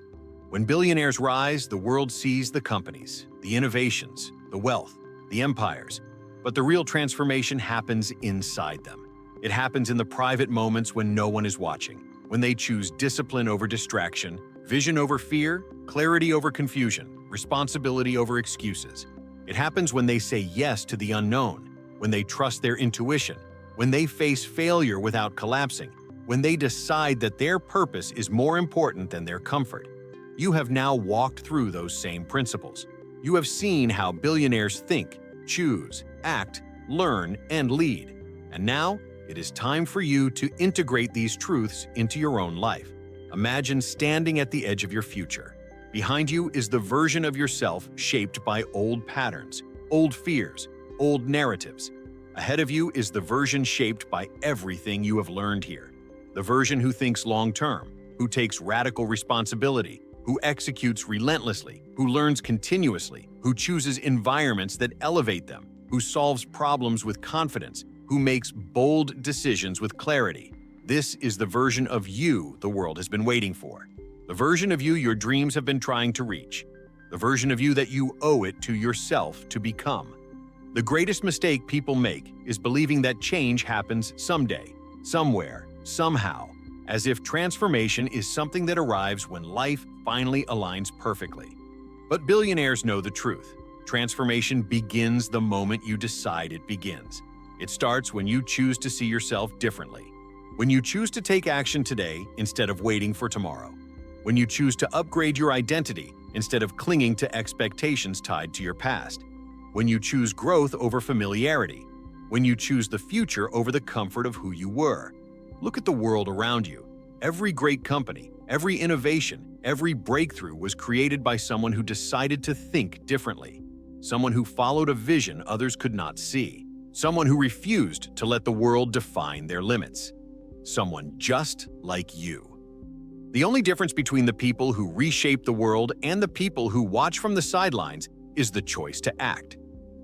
When billionaires rise, the world sees the companies, the innovations, the wealth, the empires. But the real transformation happens inside them. It happens in the private moments when no one is watching, when they choose discipline over distraction, vision over fear, clarity over confusion, responsibility over excuses. It happens when they say yes to the unknown, when they trust their intuition, when they face failure without collapsing, when they decide that their purpose is more important than their comfort. You have now walked through those same principles. You have seen how billionaires think, choose, act, learn, and lead. And now, it is time for you to integrate these truths into your own life. Imagine standing at the edge of your future. Behind you is the version of yourself shaped by old patterns, old fears, old narratives. Ahead of you is the version shaped by everything you have learned here. The version who thinks long-term, who takes radical responsibility, who executes relentlessly, who learns continuously, who chooses environments that elevate them, who solves problems with confidence, who makes bold decisions with clarity. This is the version of you the world has been waiting for. The version of you your dreams have been trying to reach. The version of you that you owe it to yourself to become. The greatest mistake people make is believing that change happens someday, somewhere, somehow, as if transformation is something that arrives when life finally aligns perfectly. But billionaires know the truth. Transformation begins the moment you decide it begins. It starts when you choose to see yourself differently. When you choose to take action today instead of waiting for tomorrow. When you choose to upgrade your identity instead of clinging to expectations tied to your past. When you choose growth over familiarity. When you choose the future over the comfort of who you were. Look at the world around you. Every great company, every innovation, every breakthrough was created by someone who decided to think differently. Someone who followed a vision others could not see. Someone who refused to let the world define their limits. Someone just like you. The only difference between the people who reshape the world and the people who watch from the sidelines is the choice to act.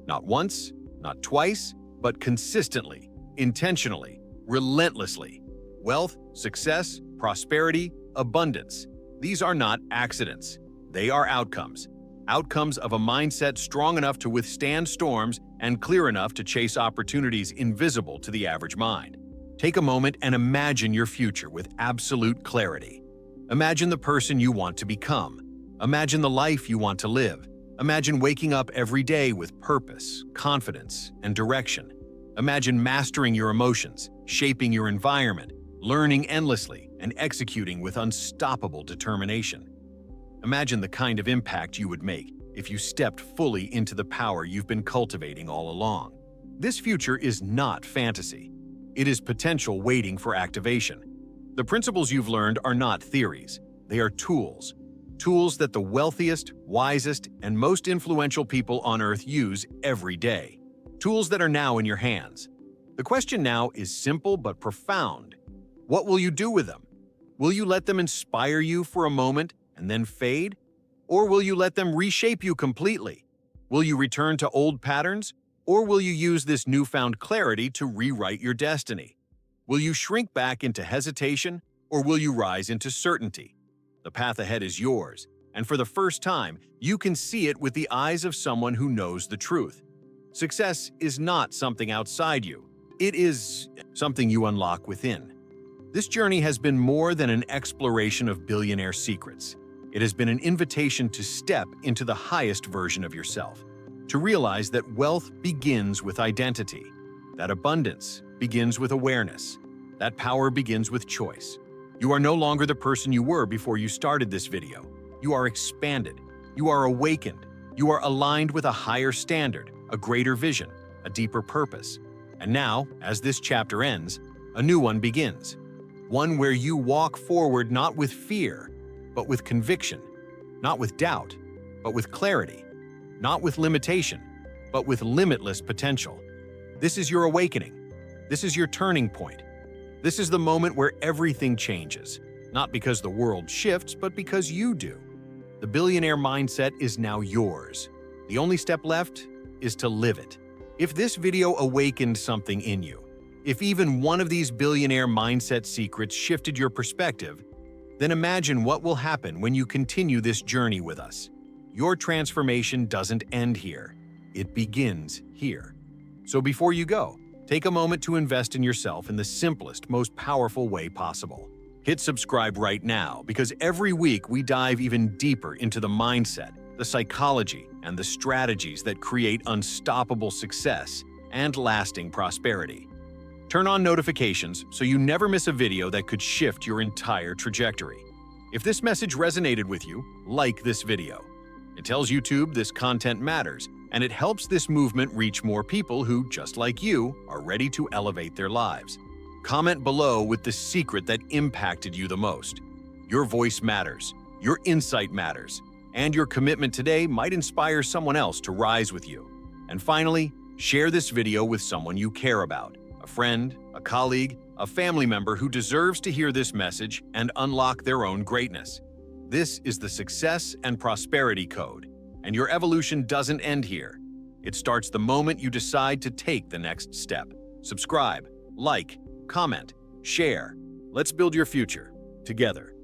Not once, not twice, but consistently, intentionally, relentlessly. Wealth, success, prosperity, abundance. These are not accidents. They are outcomes. Outcomes of a mindset strong enough to withstand storms and clear enough to chase opportunities invisible to the average mind. Take a moment and imagine your future with absolute clarity. Imagine the person you want to become. Imagine the life you want to live. Imagine waking up every day with purpose, confidence, and direction. Imagine mastering your emotions, shaping your environment, learning endlessly, and executing with unstoppable determination. Imagine the kind of impact you would make if you stepped fully into the power you've been cultivating all along. This future is not fantasy. It is potential waiting for activation. The principles you've learned are not theories. They are tools. Tools that the wealthiest, wisest, and most influential people on Earth use every day. Tools that are now in your hands. The question now is simple but profound. What will you do with them? Will you let them inspire you for a moment and then fade? Or will you let them reshape you completely? Will you return to old patterns? Or will you use this newfound clarity to rewrite your destiny? Will you shrink back into hesitation, or will you rise into certainty? The path ahead is yours, and for the first time, you can see it with the eyes of someone who knows the truth. Success is not something outside you. It is something you unlock within. This journey has been more than an exploration of billionaire secrets. It has been an invitation to step into the highest version of yourself, to realize that wealth begins with identity, that abundance begins with awareness, that power begins with choice. You are no longer the person you were before you started this video. You are expanded. You are awakened. You are aligned with a higher standard, a greater vision, a deeper purpose. And now, as this chapter ends, a new one begins. One where you walk forward not with fear, but with conviction, not with doubt, but with clarity, not with limitation, but with limitless potential. This is your awakening. This is your turning point. This is the moment where everything changes, not because the world shifts, but because you do. The billionaire mindset is now yours. The only step left is to live it. If this video awakened something in you, if even one of these billionaire mindset secrets shifted your perspective, then imagine what will happen when you continue this journey with us. Your transformation doesn't end here. It begins here. So before you go, take a moment to invest in yourself in the simplest, most powerful way possible. Hit subscribe right now, because every week we dive even deeper into the mindset, the psychology, and the strategies that create unstoppable success and lasting prosperity. Turn on notifications so you never miss a video that could shift your entire trajectory. If this message resonated with you, like this video. It tells YouTube this content matters, and it helps this movement reach more people who, just like you, are ready to elevate their lives. Comment below with the secret that impacted you the most. Your voice matters, your insight matters, and your commitment today might inspire someone else to rise with you. And finally, share this video with someone you care about, a friend, a colleague, a family member who deserves to hear this message and unlock their own greatness. This is the Success and Prosperity Code, and your evolution doesn't end here. It starts the moment you decide to take the next step. Subscribe, like, comment, share. Let's build your future together.